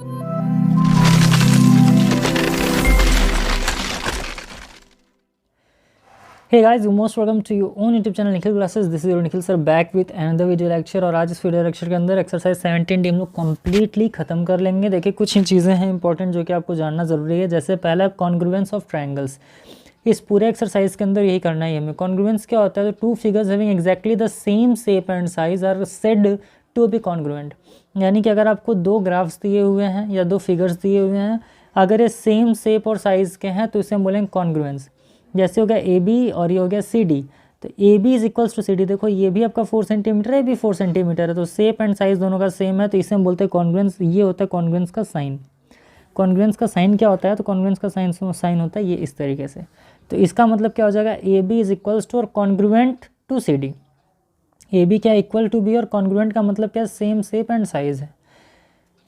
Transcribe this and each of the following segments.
Hey guys, you most welcome to your own YouTube channel Nikhil classes. This is your Nikhil sir back with another video lecture. और आज इस video lecture के अंदर exercise 17 हम लोग completely खत्म कर लेंगे. देखिए कुछ ही चीज़ें हैं इंपॉर्टेंट जो कि आपको जानना ज़रूरी है. जैसे पहला कॉन्ग्रुएंस ऑफ ट्रायंगल्स. इस पूरे एक्सरसाइज के अंदर यही करना है हमें. कॉन्ग्रुएंस क्या होता है? तो two figures having exactly the same shape and size are said to be congruent. यानी कि अगर आपको दो ग्राफ्स दिए हुए हैं या दो फिगर्स दिए हुए हैं, अगर ये सेम शेप और साइज़ के हैं तो इसे हम बोलेंगे कॉन्ग्रुएंस. जैसे हो गया ए बी और ये हो गया सी डी. तो A B is equals to C D. देखो ये भी आपका 4 सेंटीमीटर है, ये भी 4 सेंटीमीटर है, तो शेप एंड साइज दोनों का सेम है, तो इसे हम बोलते हैं कॉन्ग्रुएंस. ये होता है कॉन्ग्रुएंस का साइन. कॉन्ग्रुएंस का साइन क्या होता है? तो कॉन्ग्रुएंस का साइन होता है ये इस तरीके से. तो इसका मतलब क्या हो जाएगा? A B is equals to और congruent to C D. A B क्या इक्वल टू बी और कॉन्ग्रुएंट का मतलब क्या? सेम शेप एंड साइज है.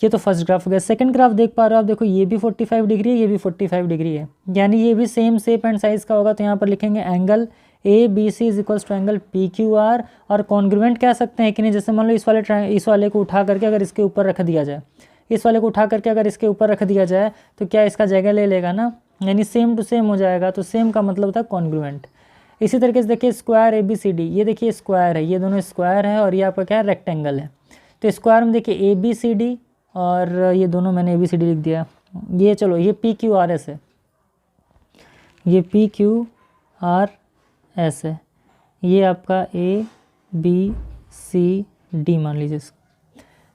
ये तो फर्स्ट ग्राफ हो गया. सेकंड ग्राफ देख पा रहे हो आप. देखो ये भी 45 डिग्री है, ये भी 45 डिग्री है, यानी ये भी सेम शेप एंड साइज का होगा. तो यहाँ पर लिखेंगे angle A B C is equals to angle P Q R. और कॉन्ग्रुएंट कह सकते हैं कि नहीं? जैसे मान लो इस वाले को उठा करके अगर इसके ऊपर रख दिया जाए, इस वाले को उठा करके अगर इसके ऊपर रख दिया जाए तो क्या इसका जगह ले लेगा ना, यानी सेम टू सेम हो जाएगा. तो सेम का मतलब होता है कॉन्ग्रुएंट. इसी तरीके से देखिए square A B C D. ये देखिए स्क्वायर है, ये दोनों स्क्वायर है, और ये आपका क्या है? रेक्टेंगल है. तो स्क्वायर में देखिए ए बी सी डी, और ये दोनों मैंने ए बी सी डी लिख दिया. ये चलो ये पी क्यू आर एस है, ये पी क्यू आर एस है, ये आपका ए बी सी डी मान लीजिए.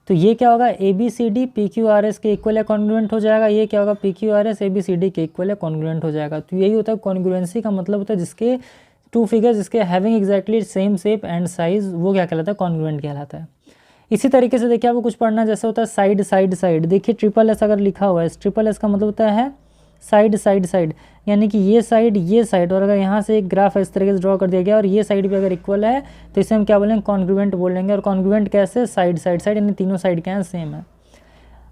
तो ये क्या होगा? A B C D P Q R S के इक्वल या कॉन्ग्रुएंट हो जाएगा. ये क्या होगा? P Q R S A B C D के इक्वल या कॉन्ग्रुएंट हो जाएगा. तो यही होता है कॉन्ग्रुएंसी का मतलब होता है जिसके टू फिगर्स जिसके having exactly same shape and size, वो क्या कहलाता है? कॉन्ग्रुएंट कहलाता है. इसी तरीके से देखिए आपको कुछ पढ़ना जैसे होता है साइड साइड साइड. देखिए ट्रिपल एस अगर लिखा हुआ है, ट्रिपल एस का मतलब होता है साइड साइड साइड, यानी कि ये साइड, और अगर यहाँ से एक ग्राफ इस तरीके से ड्रॉ कर दिया गया और ये साइड भी अगर इक्वल है तो इसे हम क्या बोलेंगे? कॉन्ग्रुएंट बोलेंगे. और कॉन्ग्रुएंट कैसे? साइड साइड साइड, यानी तीनों साइड क्या है? सेम है.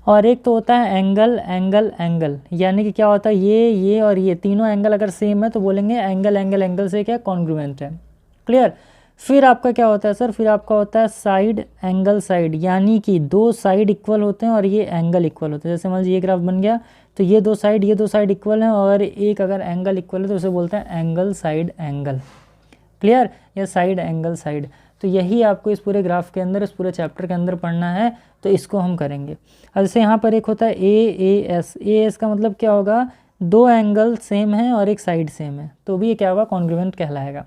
और एक तो होता है एंगल एंगल एंगल, यानी कि क्या होता है? ये और ये तीनों एंगल अगर सेम है तो बोलेंगे एंगल एंगल एंगल से क्या? कॉन्ग्रुएंट है. क्लियर? फिर आपका क्या होता है सर? फिर आपका होता है साइड एंगल साइड, यानी कि दो साइड इक्वल होते हैं और ये एंगल इक्वल होते हैं. जैसे मान लीजिए ये ग्राफ बन गया, तो ये दो साइड इक्वल हैं और एक अगर एंगल इक्वल है तो उसे बोलते हैं एंगल साइड एंगल. क्लियर? या साइड एंगल साइड. तो यही आपको इस पूरे ग्राफ के अंदर, इस पूरे चैप्टर के अंदर पढ़ना है, तो इसको हम करेंगे. अब जैसे यहाँ पर एक होता है ए एस का मतलब क्या होगा? दो एंगल सेम हैं और एक साइड सेम है, तो भी ये क्या होगा? कॉन्ग्रुएंट कहलाएगा.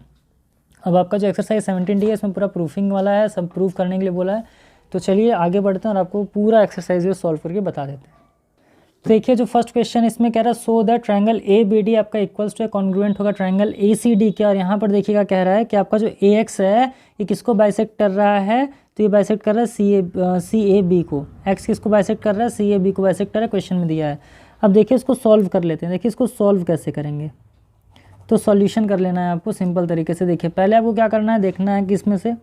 अब आपका जो एक्सरसाइज 17 है इसमें पूरा प्रूफिंग वाला है, सब प्रूफ करने के लिए बोला है. तो चलिए आगे बढ़ते हैं और आपको पूरा एक्सरसाइज भी सॉल्व करके बता देते हैं. तो देखिए जो फर्स्ट क्वेश्चन इसमें कह रहा है so that triangle A B D आपका इक्वल्स टू कॉन्ग्रुएंट होगा ट्रायंगल ए सी डी के. और यहाँ पर देखिएगा कह रहा है कि आपका जो ए एक्स है ये किसको बाइसेक्ट कर रहा है? तो ये बाइसेक्ट कर रहा है सी ए बी को. एक्स किसको बाइसेक्ट कर रहा है? सी ए बी को बाइसेक्ट कर रहा है, क्वेश्चन में दिया है. अब देखिए इसको सॉल्व कर लेते हैं. देखिए इसको सॉल्व कैसे करेंगे, तो सॉल्यूशन कर लेना है आपको सिंपल तरीके से. देखिए पहले आपको क्या करना है? देखना है कि इसमें से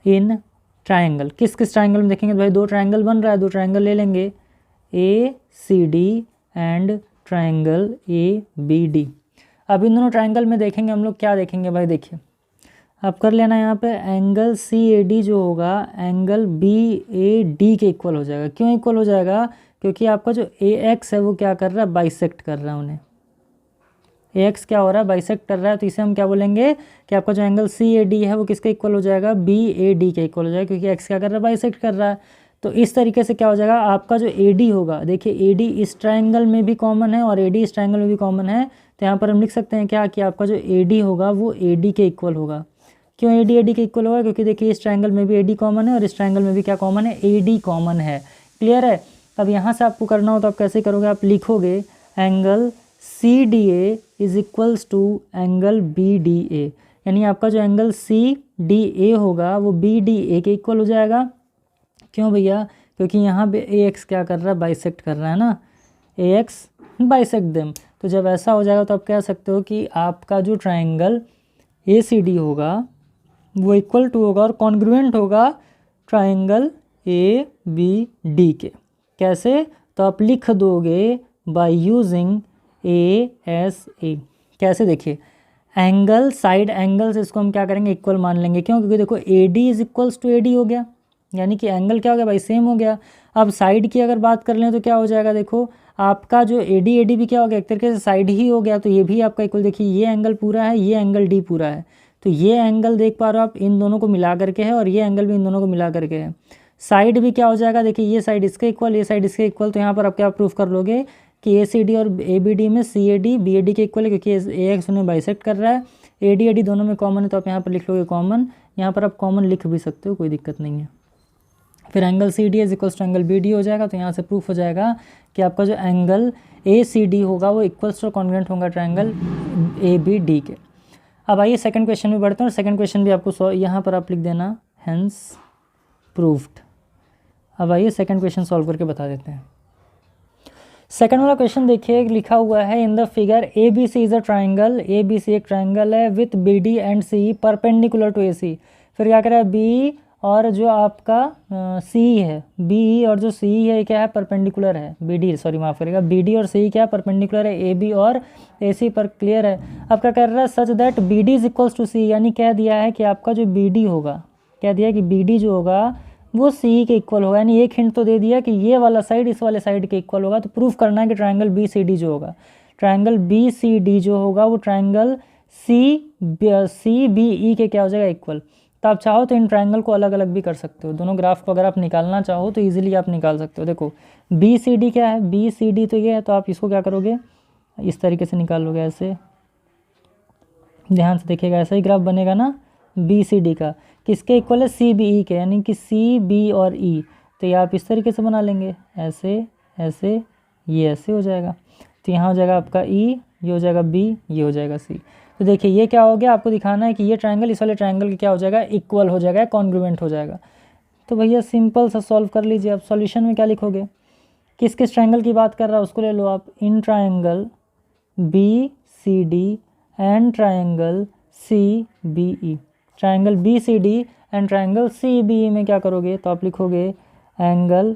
इन ट्रायंगल किस किस ट्रायंगल में देखेंगे. तो भाई दो ट्रायंगल बन रहा है, दो ट्रायंगल ले लेंगे, A C D and triangle A B D. अब इन दोनों ट्रायंगल में देखेंगे हम लोग क्या देखेंगे भाई. देखिए अब कर लेना यहाँ पे एंगल सी ए डी जो होगा एंगल बी ए डी के इक्वल हो जाएगा. क्यों इक्वल हो जाएगा? क्योंकि आपका जो ए एक्स है वो क्या कर रहा है? बाइसेक्ट कर रहा है उन्हें. ए एक्स क्या हो रहा है? बाइसेक्ट कर रहा है. तो इसे हम क्या बोलेंगे कि आपका जो एंगल सी ए डी है वो किसके इक्वल हो जाएगा? बी ए डी के इक्वल हो जाएगा, क्योंकि एक्स क्या कर रहा है? बाइसेक्ट कर रहा है. तो इस तरीके से क्या हो जाएगा? आपका जो ए डी होगा, देखिए ए डी इस ट्रायंगल में भी कॉमन है और ए डी इस ट्रायंगल में भी कॉमन है. तो यहाँ पर हम लिख सकते हैं क्या कि आपका जो ए डी होगा वो ए डी के इक्वल होगा. क्यों ए डी के इक्वल होगा? क्योंकि देखिए इस ट्रायंगल में भी ए डी कॉमन है और इस ट्रायंगल में भी क्या कॉमन है? ए डी कॉमन है. क्लियर है? अब यहाँ से आपको करना हो तो आप कैसे करोगे? आप लिखोगे angle C D A is equals to angle B D A, यानी आपका जो एंगल सी डी ए होगा वो बी डी ए के इक्वल हो जाएगा. क्यों भैया? क्योंकि यहाँ पे ए एक्स क्या कर रहा है? बाइसेक्ट कर रहा है ना, ए एक्स बाइसेक्ट देम. तो जब ऐसा हो जाएगा तो आप कह सकते हो कि आपका जो ट्रायंगल ए सी डी होगा वो इक्वल टू होगा और कॉन्ग्रुएंट होगा ट्रायंगल ए बी डी के. कैसे? तो आप लिख दोगे by using A S A. कैसे? देखिए एंगल साइड एंगल से इसको हम क्या करेंगे? इक्वल मान लेंगे. क्यों? क्योंकि देखो A D is equals to A D हो गया, यानी कि एंगल क्या हो गया भाई? सेम हो गया. अब साइड की अगर बात कर लें तो क्या हो जाएगा, देखो आपका जो AD भी क्या हो गया, एक तरीके से साइड ही हो गया, तो ये भी आपका इक्वल, देखिए ये एंगल पूरा है, ये एंगल D पूरा है, तो ये एंगल देख पा रहे हो आप इन दोनों को मिला करके है, और ये एंगल भी इन दोनों को मिला करके है। साइड भी क्या हो जाएगा, देखिए ये साइड इसके इक्वल, ये साइड इसके इक्वल, तो यहाँ पर आप क्या प्रूफ कर लोगे कि ACD और ABD में CAD BAD के इक्वल है, क्योंकि AX उन्हें बाइसेक्ट कर रहा है, AD दोनों में कॉमन है, तो आप यहाँ पर लिख लोगे कॉमन, यहाँ पर आप कॉमन लिख भी सकते हो, कोई दिक्कत नहीं है। फिर angle CD is equals to angle BD हो जाएगा, तो यहाँ से प्रूफ हो जाएगा कि आपका जो एंगल ACD होगा वो इक्वल्स टू कॉन्ग्रुएंट होगा ट्रायंगल ABD के। अब आइए सेकंड क्वेश्चन में बढ़ते हैं, और सेकंड क्वेश्चन भी आपको यहाँ पर आप लिख देना हेंस प्रूव्ड। अब आइए सेकंड क्वेश्चन सॉल्व करके बता देते हैं। सेकंड वाला क्वेश्चन देखिए, लिखा हुआ है in the figure ABC is a triangle, ABC एक ट्राइंगल है with BD and C perpendicular to AC। फिर क्या करें, B और जो आपका C है, BE और जो C है क्या है, परपेंडिकुलर है, BD सॉरी माफ़ करेगा, BD और C क्या है, परपेंडिकुलर है AB और AC पर। क्लियर है। अब क्या कर रहा है, such that BD is equals to C, यानी कह दिया है कि आपका जो BD होगा, कह दिया कि BD जो होगा वो C के इक्वल होगा, यानी एक हिंट तो दे दिया कि ये वाला साइड इस वाले साइड के इक्वल होगा। तो प्रूफ करना है कि ट्रायंगल BCD जो होगा, ट्रायंगल BCD जो होगा वो ट्रायंगल CBE के क्या हो जाएगा, इक्वल। तो आप चाहो तो इन ट्रायंगल को अलग अलग भी कर सकते हो, दोनों ग्राफ को अगर आप निकालना चाहो तो ईजिली आप निकाल सकते हो। देखो BCD क्या है, BCD तो ये है, तो आप इसको क्या करोगे, इस तरीके से निकालोगे, ऐसे ध्यान से देखिएगा, ऐसा ही ग्राफ बनेगा ना BCD का, किसके इक्वल है, CBE के, यानी कि CB और E। तो ये आप इस तरीके से बना लेंगे, ऐसे ऐसे, ये ऐसे हो जाएगा, तो यहाँ हो जाएगा आपका E, ये हो जाएगा B, ये हो जाएगा C। तो देखिए ये क्या हो गया, आपको दिखाना है कि ये ट्रायंगल इस वाले ट्रायंगल के क्या हो जाएगा, इक्वल हो जाएगा, कॉन्ग्रुएंट हो जाएगा। तो भैया सिंपल सा सॉल्व कर लीजिए। आप सॉल्यूशन में क्या लिखोगे, किस किस ट्रायंगल की बात कर रहा है उसको ले लो आप, in triangle BCD and triangle CBE, triangle BCD and triangle CBE में क्या करोगे, तो आप लिखोगे angle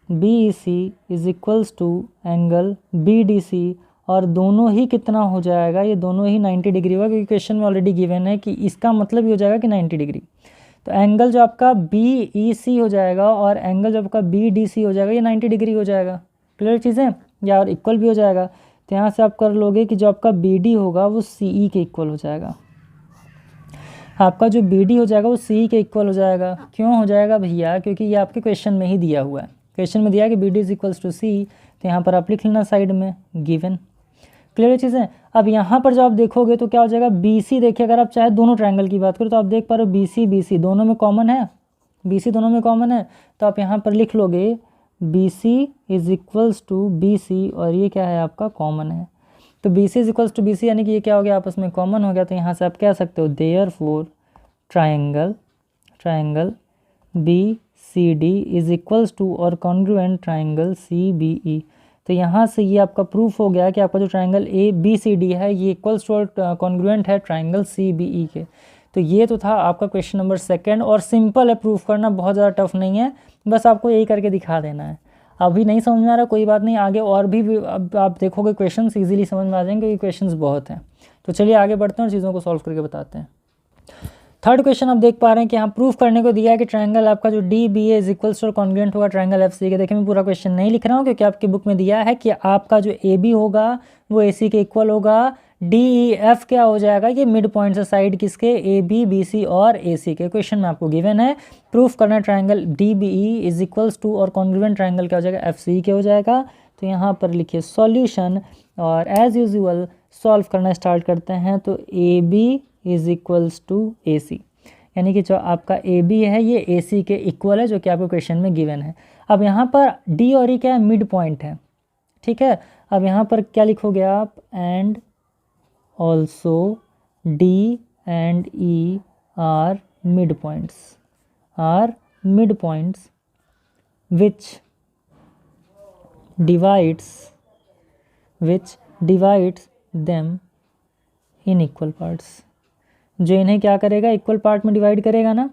BEC is equals to angle BDC, और दोनों ही कितना हो जाएगा, ये दोनों ही 90 डिग्री होगा, क्योंकि क्वेश्चन में ऑलरेडी गिवन है कि इसका मतलब ये हो जाएगा कि 90 डिग्री। तो एंगल जो आपका BEC हो जाएगा और एंगल जो आपका BDC हो जाएगा, ये 90 डिग्री हो जाएगा। क्लियर चीज़ें, या और इक्वल भी हो जाएगा। तो यहाँ से आप कर लोगे कि जो आपका BD होगा वो CE के इक्वल हो जाएगा, आपका जो BD हो जाएगा वो CE के इक्वल हो जाएगा। क्यों हो जाएगा भैया, क्योंकि ये आपके क्वेश्चन में ही दिया हुआ है, क्वेश्चन में दिया है कि BD is equals to C, तो यहाँ पर आप लिख लेना साइड में गिवन। क्लियर चीज़ें। अब यहाँ पर जब आप देखोगे तो क्या हो जाएगा, BC देखिए, अगर आप चाहे दोनों ट्रायंगल की बात करो तो आप देख पा रहे हो BC दोनों में कॉमन है, BC दोनों में कॉमन है, तो आप यहाँ पर लिख लोगे BC is equals to BC, और ये क्या है आपका कॉमन है, तो BC is equals to BC, यानी कि ये क्या हो गया, आपस में कॉमन हो गया। तो यहाँ से आप कह सकते हो therefore triangle BCD is equals to और कॉन्ग्रुएंट ट्रायंगल CBE। तो यहाँ से ये आपका प्रूफ हो गया कि आपका जो ट्रायंगल ABCD है ये इक्वल्स टू और कॉन्ग्रुएंट है ट्रायंगल CBE के। तो ये तो था आपका क्वेश्चन नंबर सेकंड, और सिंपल है प्रूफ करना, बहुत ज़्यादा टफ नहीं है, बस आपको यही करके दिखा देना है। अभी नहीं समझ में आ रहा कोई बात नहीं, आगे और भी अब आप देखोगे क्वेश्चंस इजीली समझ में आ जाएंगे, क्योंकि क्वेश्चंस बहुत हैं। तो चलिए आगे बढ़ते हैं और चीज़ों को सॉल्व करके बताते हैं। थर्ड क्वेश्चन आप देख पा रहे हैं कि यहाँ प्रूफ करने को दिया है कि ट्रायंगल आपका जो DBA is equals to congruent होगा ट्रायंगल FC के। देखिए मैं पूरा क्वेश्चन नहीं लिख रहा हूँ, क्योंकि आपकी बुक में दिया है कि आपका जो AB होगा वो AC के इक्वल होगा, DEF क्या हो जाएगा, ये मिड पॉइंट से साइड किसके, AB BC और AC के। क्वेश्चन में आपको गिवन है, प्रूफ करना है triangle DBE is equals to और कॉन्ग्रुएंट ट्रायंगल क्या हो जाएगा, FC के हो जाएगा। तो यहाँ पर लिखिए सॉल्यूशन, और एज यूजुअल सॉल्व करना स्टार्ट करते हैं। तो AB is equals to AC, यानी कि जो आपका AB है ये AC के इक्वल है, जो कि आपको क्वेश्चन में गिवन है। अब यहाँ पर D और E क्या है, मिड पॉइंट है, ठीक है। अब यहाँ पर क्या लिखोगे आप, and also D and E are mid points which divides them in equal parts, जो इन्हें क्या करेगा, इक्वल पार्ट में डिवाइड करेगा ना।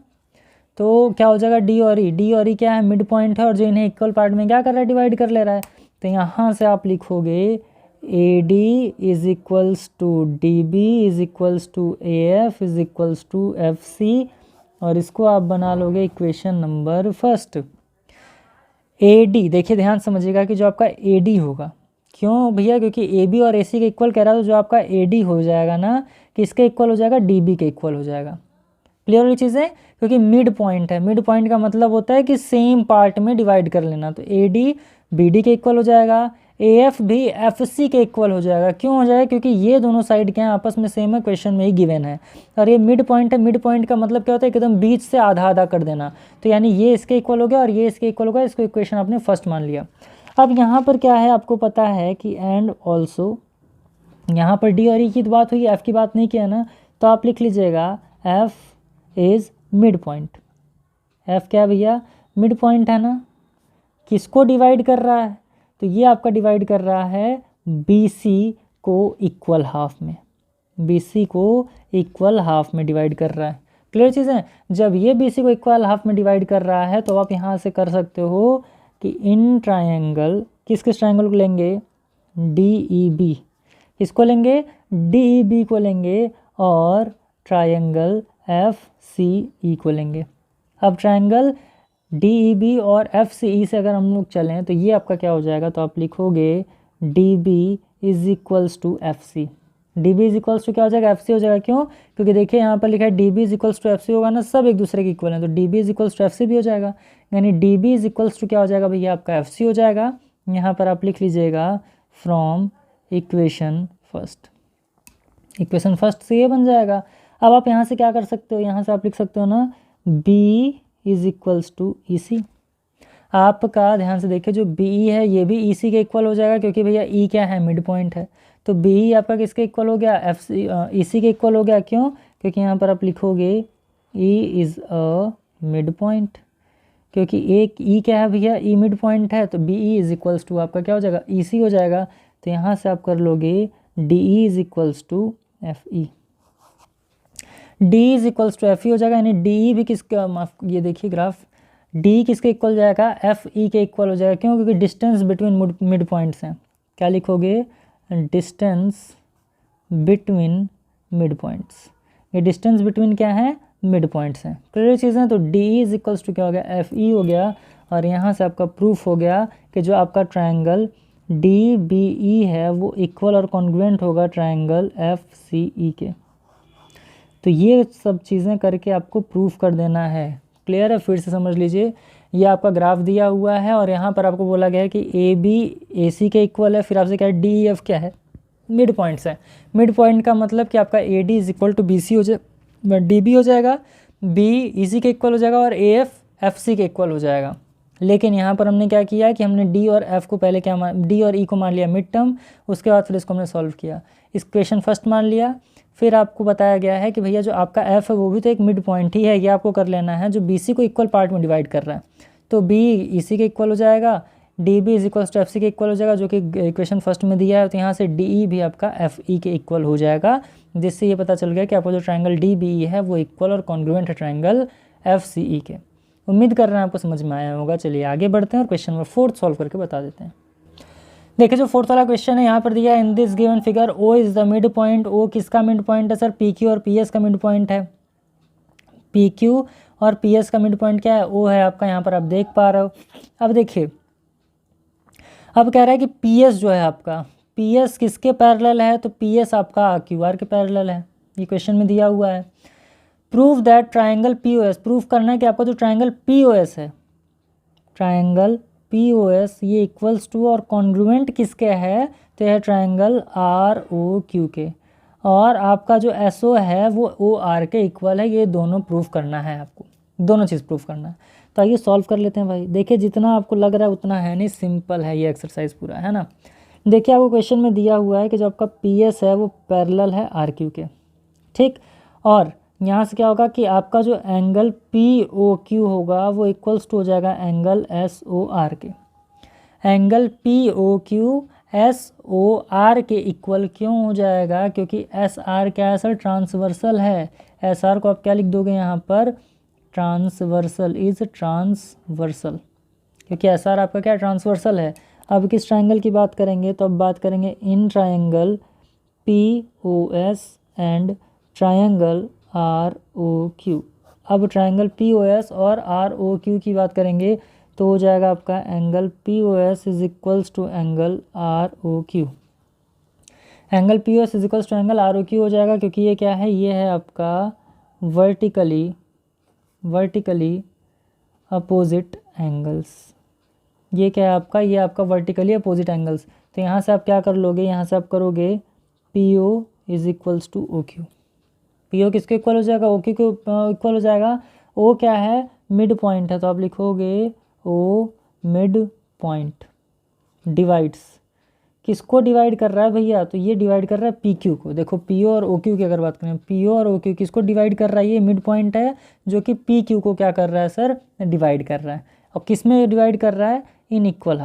तो क्या हो जाएगा, D और E क्या है, मिड पॉइंट है, और जो इन्हें इक्वल पार्ट में क्या कर रहा है, डिवाइड कर ले रहा है। तो यहाँ से आप लिखोगे AD is equals to DB is equals to AF is equals to FC, और इसको आप बना लोगे इक्वेशन नंबर फर्स्ट। AD, देखिए ध्यान समझिएगा कि जो आपका AD होगा, क्यों भैया, क्योंकि AB और AC के इक्वल कह रहा है, तो जो आपका AD हो जाएगा ना, किसके इक्वल हो जाएगा, DB के इक्वल हो जाएगा। क्लियर वाली चीज़ है, क्योंकि मिड पॉइंट है, मिड पॉइंट का मतलब होता है कि सेम पार्ट में डिवाइड कर लेना, तो AD BD के इक्वल हो जाएगा, AF भी FC के इक्वल हो जाएगा। क्यों हो जाएगा, क्योंकि ये दोनों साइड क्या हैं, आपस में सेम है, क्वेश्चन में ही गिवन है, और ये मिड पॉइंट है। मिड पॉइंट का मतलब क्या होता है, एकदम बीच से आधा आधा कर देना, तो यानी ये इसके इक्वल हो गया और ये इसके इक्वल हो गया, इसको इक्वेशन आपने फर्स्ट मान लिया। अब यहाँ पर क्या है, आपको पता है कि एंड ऑल्सो, यहाँ पर D और E की बात हुई, F की बात नहीं किया ना, तो आप लिख लीजिएगा F is mid point. F क्या है भैया, मिड पॉइंट है ना। किसको डिवाइड कर रहा है, तो ये आपका डिवाइड कर रहा है BC को इक्वल हाफ में, BC को इक्वल हाफ में डिवाइड कर रहा है। क्लियर चीज़ है, जब ये BC को इक्वल हाफ में डिवाइड कर रहा है, तो आप यहाँ से कर सकते हो कि इन ट्रायंगल, किस किस ट्रायंगल को लेंगे, DEB, किसको लेंगे, DEB को लेंगे, और ट्रायंगल FCE को लेंगे। अब ट्रायंगल DEB और FCE से अगर हम लोग चलें, तो ये आपका क्या हो जाएगा, तो आप लिखोगे DB is equals to FC। DB is equals to क्या हो जाएगा, FC हो जाएगा। क्यों, क्योंकि देखिए यहाँ पर लिखा है DB is equals to FC होगा ना, सब एक दूसरे के इक्वल हैं, तो DB is equals to FC भी हो जाएगा, यानी DB इज इक्वल्स टू क्या हो जाएगा भैया, आपका FC हो जाएगा। यहाँ पर आप लिख लीजिएगा from equation first, equation first से ये बन जाएगा। अब आप यहाँ से क्या कर सकते हो, यहाँ से आप लिख सकते हो ना B is equals to EC। आपका ध्यान से देखिए, जो BE है ये भी EC के इक्वल हो जाएगा, क्योंकि भैया E क्या है, मिड पॉइंट है, तो BE आपका किसके इक्वल हो गया, EC के इक्वल हो गया। क्यों, क्योंकि यहाँ पर आप लिखोगे E is a mid point, क्योंकि एक E क्या है भैया, E मिड पॉइंट है, तो BE इज इक्वल्स टू आपका क्या हो जाएगा, EC हो जाएगा। तो यहाँ से आप कर लोगे DE is equals to FE, D is equals to FE हो जाएगा, यानी DE भी किसका, ये देखिए ग्राफ, D किसके इक्वल जाएगा, FE के इक्वल हो जाएगा। क्यों, क्योंकि डिस्टेंस बिटवीन मिड पॉइंट्स हैं। क्या लिखोगे, डिस्टेंस बिटवीन मिड पॉइंट्स, ये डिस्टेंस बिटवीन क्या है, मिड पॉइंट्स हैं। क्लियर चीज़ें, तो DE इज इक्वल्स टू क्या हो गया, FE हो गया, और यहाँ से आपका प्रूफ हो गया कि जो आपका ट्रायंगल DBE है वो इक्वल और कॉन्ग्रुएंट होगा ट्रायंगल FCE के। तो ये सब चीज़ें करके आपको प्रूफ कर देना है। क्लियर है, फिर से समझ लीजिए, ये आपका ग्राफ दिया हुआ है, और यहाँ पर आपको बोला गया है कि AB AC के इक्वल है, फिर आपसे क्या है, DEF क्या है, मिड पॉइंट्स है। मिड पॉइंट का मतलब कि आपका AD is equal to BC हो जाए, DB हो जाएगा, B EC के इक्वल हो जाएगा, और AF FC के इक्वल हो जाएगा। लेकिन यहाँ पर हमने क्या किया कि हमने D और F को पहले क्या D और E को मान लिया मिड टर्म, उसके बाद फिर इसको हमने सॉल्व किया, इस क्वेश्चन फर्स्ट मान लिया। फिर आपको बताया गया है कि भैया जो आपका F है वो भी तो एक मिड पॉइंट ही है, ये आपको कर लेना है, जो BC को इक्वल पार्ट में डिवाइड कर रहा है, तो B EC के इक्वल हो जाएगा, DB is equals to FC के इक्वल हो जाएगा, जो कि इक्वेशन फर्स्ट में दिया है। तो यहाँ से DE भी आपका FE के इक्वल हो जाएगा, जिससे ये पता चल गया कि आपका जो ट्रायंगल DBE है वो इक्वल और कॉन्ग्रुएंट है ट्रायंगल FCE के। उम्मीद कर रहे हैं आपको समझ में आया होगा। चलिए आगे बढ़ते हैं और क्वेश्चन नंबर 4 सॉल्व करके बता देते हैं। देखिए जो फोर्थ वाला क्वेश्चन है यहाँ पर दिया है, in this given figure O is the mid point. O किसका मिड पॉइंट है सर, PQ और PS का मिड पॉइंट है। PQ और PS का मिड पॉइंट क्या है, O है आपका, यहाँ पर आप देख पा रहे हो। अब देखिए, अब कह रहा है कि PS जो है आपका, PS किसके पैरेलल है, तो PS आपका QR के पैरेलल है, ये क्वेश्चन में दिया हुआ है। Prove that triangle POS, proof करना है कि आपका जो ट्रायंगल POS है, ट्रायंगल POS ये इक्वल्स टू और कॉन्ग्रुएंट किसके है, तो यह ट्रायंगल ROQ के, और आपका जो SO है वो OR के इक्वल है। ये दोनों प्रूफ करना है, आपको दोनों चीज़ प्रूफ करना है। तो आइए सॉल्व कर लेते हैं भाई। देखिए जितना आपको लग रहा है उतना है नहीं, सिंपल है ये एक्सरसाइज पूरा, है ना। देखिए आपको क्वेश्चन में दिया हुआ है कि जो आपका PS है वो पैरेलल है RQ के, ठीक, और यहाँ से क्या होगा कि आपका जो एंगल POQ होगा वो इक्वल्स टू हो जाएगा एंगल SOR के। एंगल POQ SOR के इक्वल क्यों हो जाएगा, क्योंकि SR क्या है सर, ट्रांसवर्सल है। SR को आप क्या लिख दोगे यहाँ पर, ट्रांसवर्सल, इज ट्रांसवर्सल, क्योंकि SR आपका क्या ट्रांसवर्सल है। अब किस ट्रायंगल की बात करेंगे, तो अब बात करेंगे in triangle POS and triangle ROQ। अब ट्रायंगल POS और ROQ की बात करेंगे तो हो जाएगा आपका angle P O S is equals to angle R O Q. Angle P O S is equals to angle R O Q हो जाएगा, क्योंकि ये क्या है, ये है आपका वर्टिकली अपोजिट एंगल्स। ये क्या है आपका, ये आपका वर्टिकली अपोजिट एंगल्स। तो यहाँ से आप क्या कर लोगे, यहाँ से आप करोगे P O is equals to O Q. P O किसके इक्वल हो जाएगा, ओ क्यू के इक्वल हो जाएगा। ओ क्या है, मिड पॉइंट है, तो आप लिखोगे ओ मिड पॉइंट डिवाइड्स, किसको डिवाइड कर रहा है भैया, तो ये डिवाइड कर रहा है पी क्यू को। देखो पी ओ और ओ क्यू की अगर बात करें, पी ओ और ओ क्यू किसको डिवाइड कर रहा है, ये मिड पॉइंट है जो कि पी क्यू को क्या कर रहा है सर, डिवाइड कर रहा है। और किस में डिवाइड कर रहा है, इन इक्वल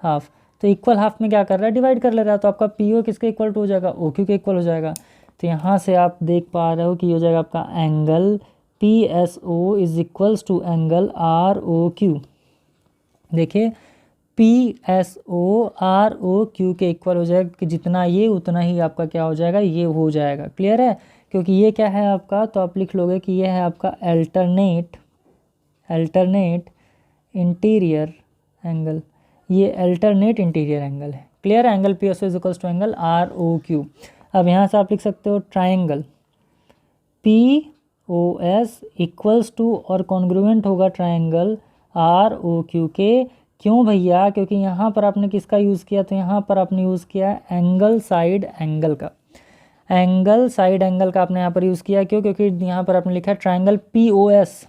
हाफ। तो इक्वल हाफ में क्या कर रहा है, डिवाइड कर ले रहा है। तो आपका पी ओ किसके इक्वल टू हो जाएगा, ओ क्यू के इक्वल हो जाएगा। तो यहाँ से आप देख पा रहे हो कि हो जाएगा आपका angle P S O is equals to angle R O Q. देखिए P S O R O Q के इक्वल हो जाएगा, कि जितना ये उतना ही आपका क्या हो जाएगा, ये हो जाएगा। क्लियर है, क्योंकि ये क्या है आपका, तो आप लिख लोगे कि ये है आपका अल्टरनेट इंटीरियर एंगल, ये अल्टरनेट इंटीरियर एंगल है। क्लियर है, angle P S O is equals to angle R O Q. अब यहाँ से आप लिख सकते हो triangle P O S equals to और कॉन्ग्रुएंट होगा ट्राइंगल आर ओ क्यू के। क्यों भैया, क्योंकि यहाँ पर आपने किसका यूज़ किया, तो यहाँ पर आपने यूज़ किया एंगल साइड एंगल का। एंगल साइड एंगल का आपने यहाँ पर यूज़ किया, क्यों, क्योंकि यहाँ पर आपने लिखा है ट्राइंगल पी ओ एस।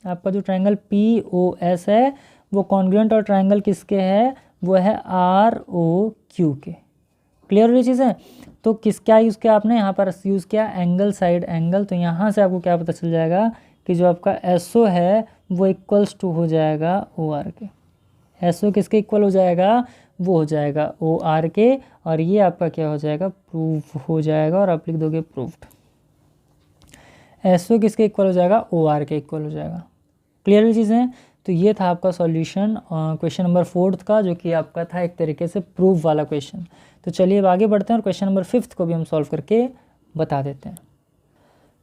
आपका जो ट्राइंगल पी ओ एस है वो कॉन्ग्रुएंट और ट्राइंगल किसके है, वो है आर ओ क्यू के। क्लियर हुई चीज़ है। तो किस क्या यूज़ किया आपने, यहाँ पर यूज़ किया एंगल साइड एंगल। तो यहाँ से आपको क्या पता चल जाएगा कि जो आपका एस ओ है वो इक्वल्स टू हो जाएगा ओ आर के। एस ओ किसके इक्वल हो जाएगा, वो हो जाएगा ओ आर के। और ये आपका क्या हो जाएगा, प्रूफ हो जाएगा। और आप लिख दोगे प्रूफ्ड। एस ओ किसके इक्वल हो जाएगा, ओ आर के इक्वल हो जाएगा। क्लियर हुई चीज़ें। तो ये था आपका सॉल्यूशन क्वेश्चन नंबर 4 का, जो कि आपका था एक तरीके से प्रूफ वाला क्वेश्चन। तो चलिए अब आगे बढ़ते हैं और क्वेश्चन नंबर 5 को भी हम सॉल्व करके बता देते हैं।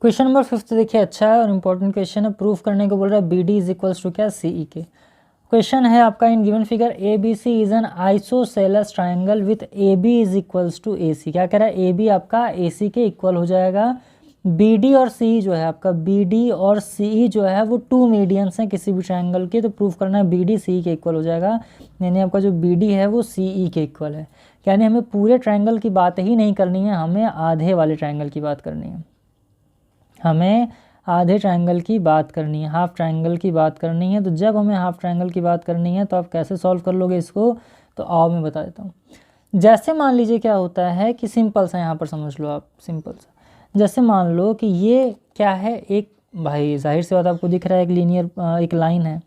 क्वेश्चन नंबर 5 देखिए अच्छा है और इम्पोर्टेंट क्वेश्चन है। प्रूफ करने को बोल रहा है B D is equals to क्या, सी ई के। क्वेश्चन है आपका, in given figure A B C is an isosceles triangle with A B is equals to A C. क्या कह रहा है, ए बी आपका ए सी के इक्वल हो जाएगा। बी डी और सी जो है आपका, बी डी और सी जो है वो टू मीडियंस हैं किसी भी ट्राइंगल के। तो प्रूफ करना है बी डी सी के इक्वल हो जाएगा। यानी आपका जो बी डी है वो सी ई के इक्वल है। यानी हमें पूरे ट्राइंगल की बात ही नहीं करनी है, हमें आधे वाले ट्राइंगल की बात करनी है। हमें आधे ट्राइंगल की बात करनी है, हाफ ट्राइंगल की बात करनी है। तो जब हमें हाफ ट्राइंगल की बात करनी है तो आप कैसे सॉल्व कर लोगे इसको, तो आओ मैं बता देता हूँ। जैसे मान लीजिए क्या होता है कि सिंपल सा यहाँ पर समझ लो आप, सिंपल सा जैसे मान लो कि ये क्या है, एक भाई जाहिर सी बात आपको दिख रहा है एक लीनियर एक लाइन है।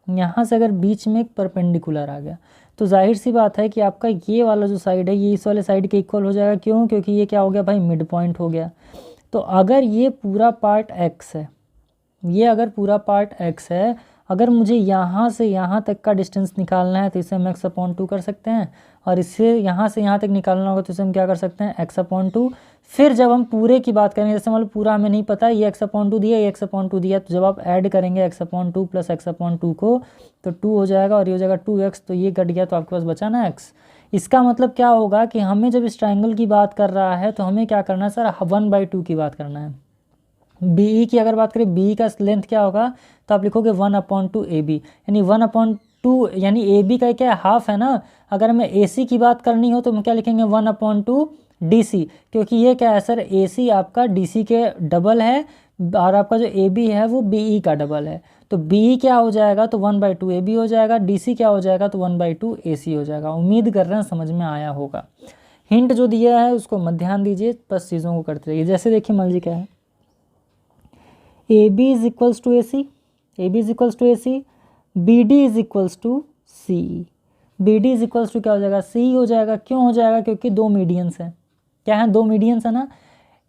यहाँ से अगर बीच में एक परपेंडिकुलर आ गया तो जाहिर सी बात है कि आपका ये वाला जो साइड है ये इस वाले साइड के इक्वल हो जाएगा। क्यों, क्योंकि ये क्या हो गया भाई, मिड पॉइंट हो गया। तो अगर ये पूरा पार्ट x है, ये अगर पूरा पार्ट x है, अगर मुझे यहाँ से यहाँ तक का डिस्टेंस निकालना है तो इसे हम x/2 कर सकते हैं। और इससे यहाँ से यहाँ तक निकालना होगा तो इसे हम क्या कर सकते हैं, x/2। फिर जब हम पूरे की बात करेंगे, जैसे मान लो पूरा हमें नहीं पता ये x/2 दिया, ये x/2 दिया, तो जब आप ऐड करेंगे x/2 प्लस x/2 को तो 2 हो जाएगा और ये हो जाएगा 2x। तो ये कट गया तो आपके पास बचा ना x। इसका मतलब क्या होगा कि हमें जब इस ट्राइंगल की बात कर रहा है तो हमें क्या करना है सर, 1/2 की बात करना है। बी की अगर बात करें, बी का लेंथ क्या होगा, तो आप लिखोगे 1/2 ए बी, यानी 1/2 यानी ए बी का क्या हाफ है ना। अगर हमें ए सी की बात करनी हो तो हम क्या लिखेंगे, 1/2 डी सी, क्योंकि ये क्या है सर, ए सी आपका डी सी के डबल है और आपका जो ए बी है वो बी ई का डबल है। तो बी क्या हो जाएगा, तो 1/2 ए बी हो जाएगा। डी सी क्या हो जाएगा, तो 1/2 ए सी हो जाएगा। उम्मीद कर रहे हैं समझ में आया होगा। हिंट जो दिया है उसको मत ध्यान दीजिए, बस चीज़ों को करते रहिए। जैसे देखिए मान लीजिए क्या है, A B is equals to A C, A B is equals to A C, B D is equals to C, B D is equals to क्या हो जाएगा, सी हो जाएगा। क्यों हो जाएगा, क्योंकि दो मीडियंस हैं। क्या है, दो मीडियंस है ना।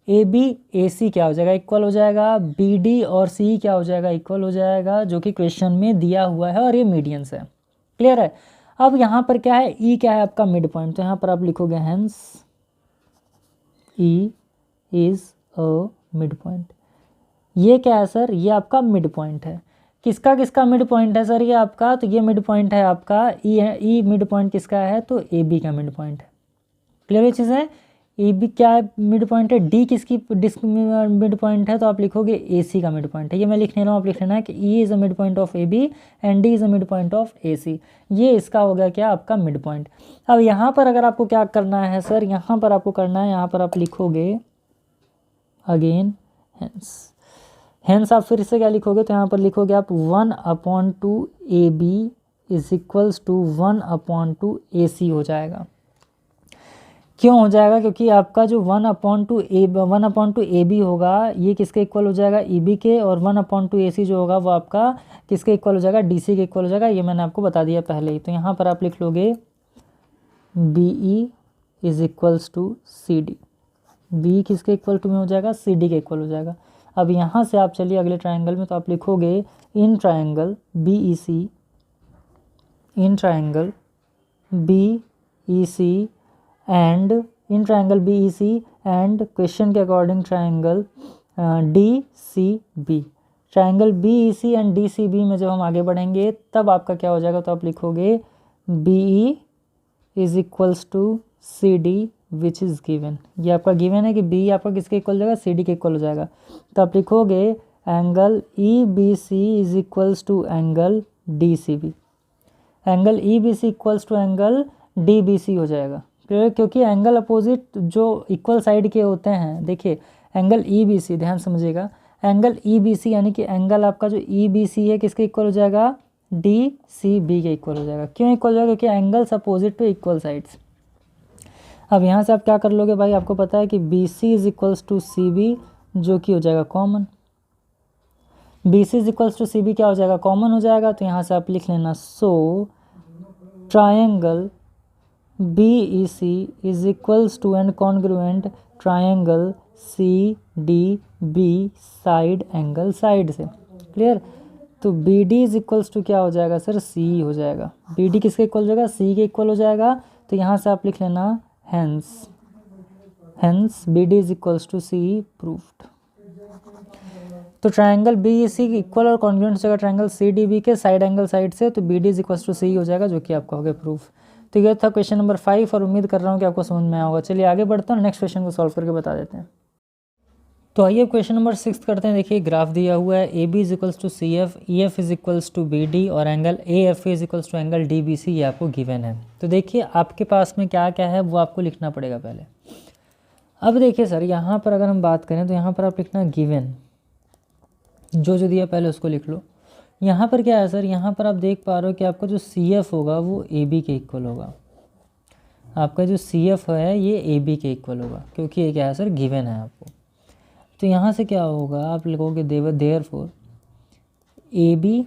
ए बी ए सी क्या हो जाएगा, इक्वल हो जाएगा। बी डी और सी क्या हो जाएगा, इक्वल हो जाएगा, जो कि क्वेश्चन में दिया हुआ है और ये मीडियंस है। क्लियर है। अब यहाँ पर क्या है, ई क्या है आपका मिड पॉइंट। तो यहाँ पर आप लिखोगे hence E is a mid point. ये क्या है सर, ये आपका मिड पॉइंट है। किसका किसका मिड पॉइंट है सर ये आपका, तो ये मिड पॉइंट है आपका ई है, ई मिड पॉइंट किसका है, तो ए बी का मिड पॉइंट है। क्लियर ये चीज़ है। ए बी क्या है मिड पॉइंट है, डी किसकी डिस्क मिड पॉइंट है, तो आप लिखोगे ए सी का मिड पॉइंट है। ये मैं लिख नहीं रहा हूँ, आप लिख लेना है कि E is a mid point of A B and D is a mid point of A C. ये इसका हो गया क्या आपका मिड पॉइंट। अब यहाँ पर अगर आपको क्या करना है सर, यहाँ पर आपको करना है, यहाँ पर आप लिखोगे अगेन हेंस आप फिर से क्या लिखोगे, तो यहाँ पर लिखोगे आप 1/2 A B is equals to 1/2 A C हो जाएगा। क्यों हो जाएगा, क्योंकि आपका जो 1/2 ए बी होगा ये किसके इक्वल हो जाएगा, ई बी के, और 1/2 ए सी जो होगा वो आपका किसके इक्वल हो जाएगा, डी सी के इक्वल हो जाएगा। ये मैंने आपको बता दिया पहले ही। तो यहाँ पर आप लिख लोगे B E is equals to C D, B किसके इक्वल टू में हो जाएगा, सी डी के इक्वल हो जाएगा। अब यहाँ से आप चलिए अगले ट्रायंगल में, तो आप लिखोगे in triangle B E C, in triangle B E C and in triangle B E C and question के according triangle D C B. Triangle B E C and D C B में जब हम आगे बढ़ेंगे तब आपका क्या हो जाएगा, तो आप लिखोगे B E is equals to C D which is given. ये आपका गिवन है कि बी आपका किसके इक्वल हो जाएगा, सी डी के इक्वल हो जाएगा। तो आप लिखोगे angle E B C is equals to angle D C B. Angle E B C equals to angle D B C हो जाएगा, क्योंकि एंगल अपोजिट जो इक्वल साइड के होते हैं। देखिए एंगल ई बी सी, ध्यान समझिएगा, एंगल ई बी सी यानी कि एंगल आपका जो ई बी सी है किसके इक्वल हो जाएगा, डी सी बी के इक्वल हो जाएगा। क्यों इक्वल हो जाएगा, क्योंकि angles opposite to equal sides. अब यहाँ से आप क्या कर लोगे भाई, आपको पता है कि B C is equals to C B, जो कि हो जाएगा common. B C is equals to C B क्या हो जाएगा, कॉमन हो जाएगा। तो यहाँ से आप लिख लेना so triangle B E C is equals to and congruent triangle C D B side angle side से। क्लियर। तो B D is equals to क्या हो जाएगा सर, सी हो जाएगा। बी डी किसके इक्वल हो जाएगा, सी के इक्वल हो जाएगा। तो यहाँ से आप लिख लेना hence B D is equals to C proofed. तो triangle B E C equal और कॉन्ग्रुएंट हो जाएगा ट्रायंगल सी डी बी के साइड एंगल साइड से। तो B D is equals to C हो जाएगा, जो कि आपका हो गया प्रूफ। तो ये था क्वेश्चन नंबर 5 और उम्मीद कर रहा हूँ कि आपको समझ में आया होगा। चलिए आगे बढ़ते हैं, नेक्स्ट क्वेश्चन को सॉल्व करके बता देते हैं। तो आइए क्वेश्चन नंबर 6 करते हैं। देखिए ग्राफ दिया हुआ है, A B is equals to C F, E F is equals to B D और angle A F is equals to angle D B C, ये आपको गिवन है। तो देखिए आपके पास में क्या क्या है वो आपको लिखना पड़ेगा पहले। अब देखिए सर यहाँ पर अगर हम बात करें तो यहाँ पर आप लिखना गिवन, जो जो दिया पहले उसको लिख लो। यहाँ पर क्या है सर, यहाँ पर आप देख पा रहे हो कि आपका जो सी एफ होगा वो ए बी के इक्वल होगा। आपका जो सी एफ है ये ए बी के इक्वल होगा, क्योंकि ये क्या है सर, गिवन है आपको। तो यहाँ से क्या होगा, आप लिखोगे therefore A B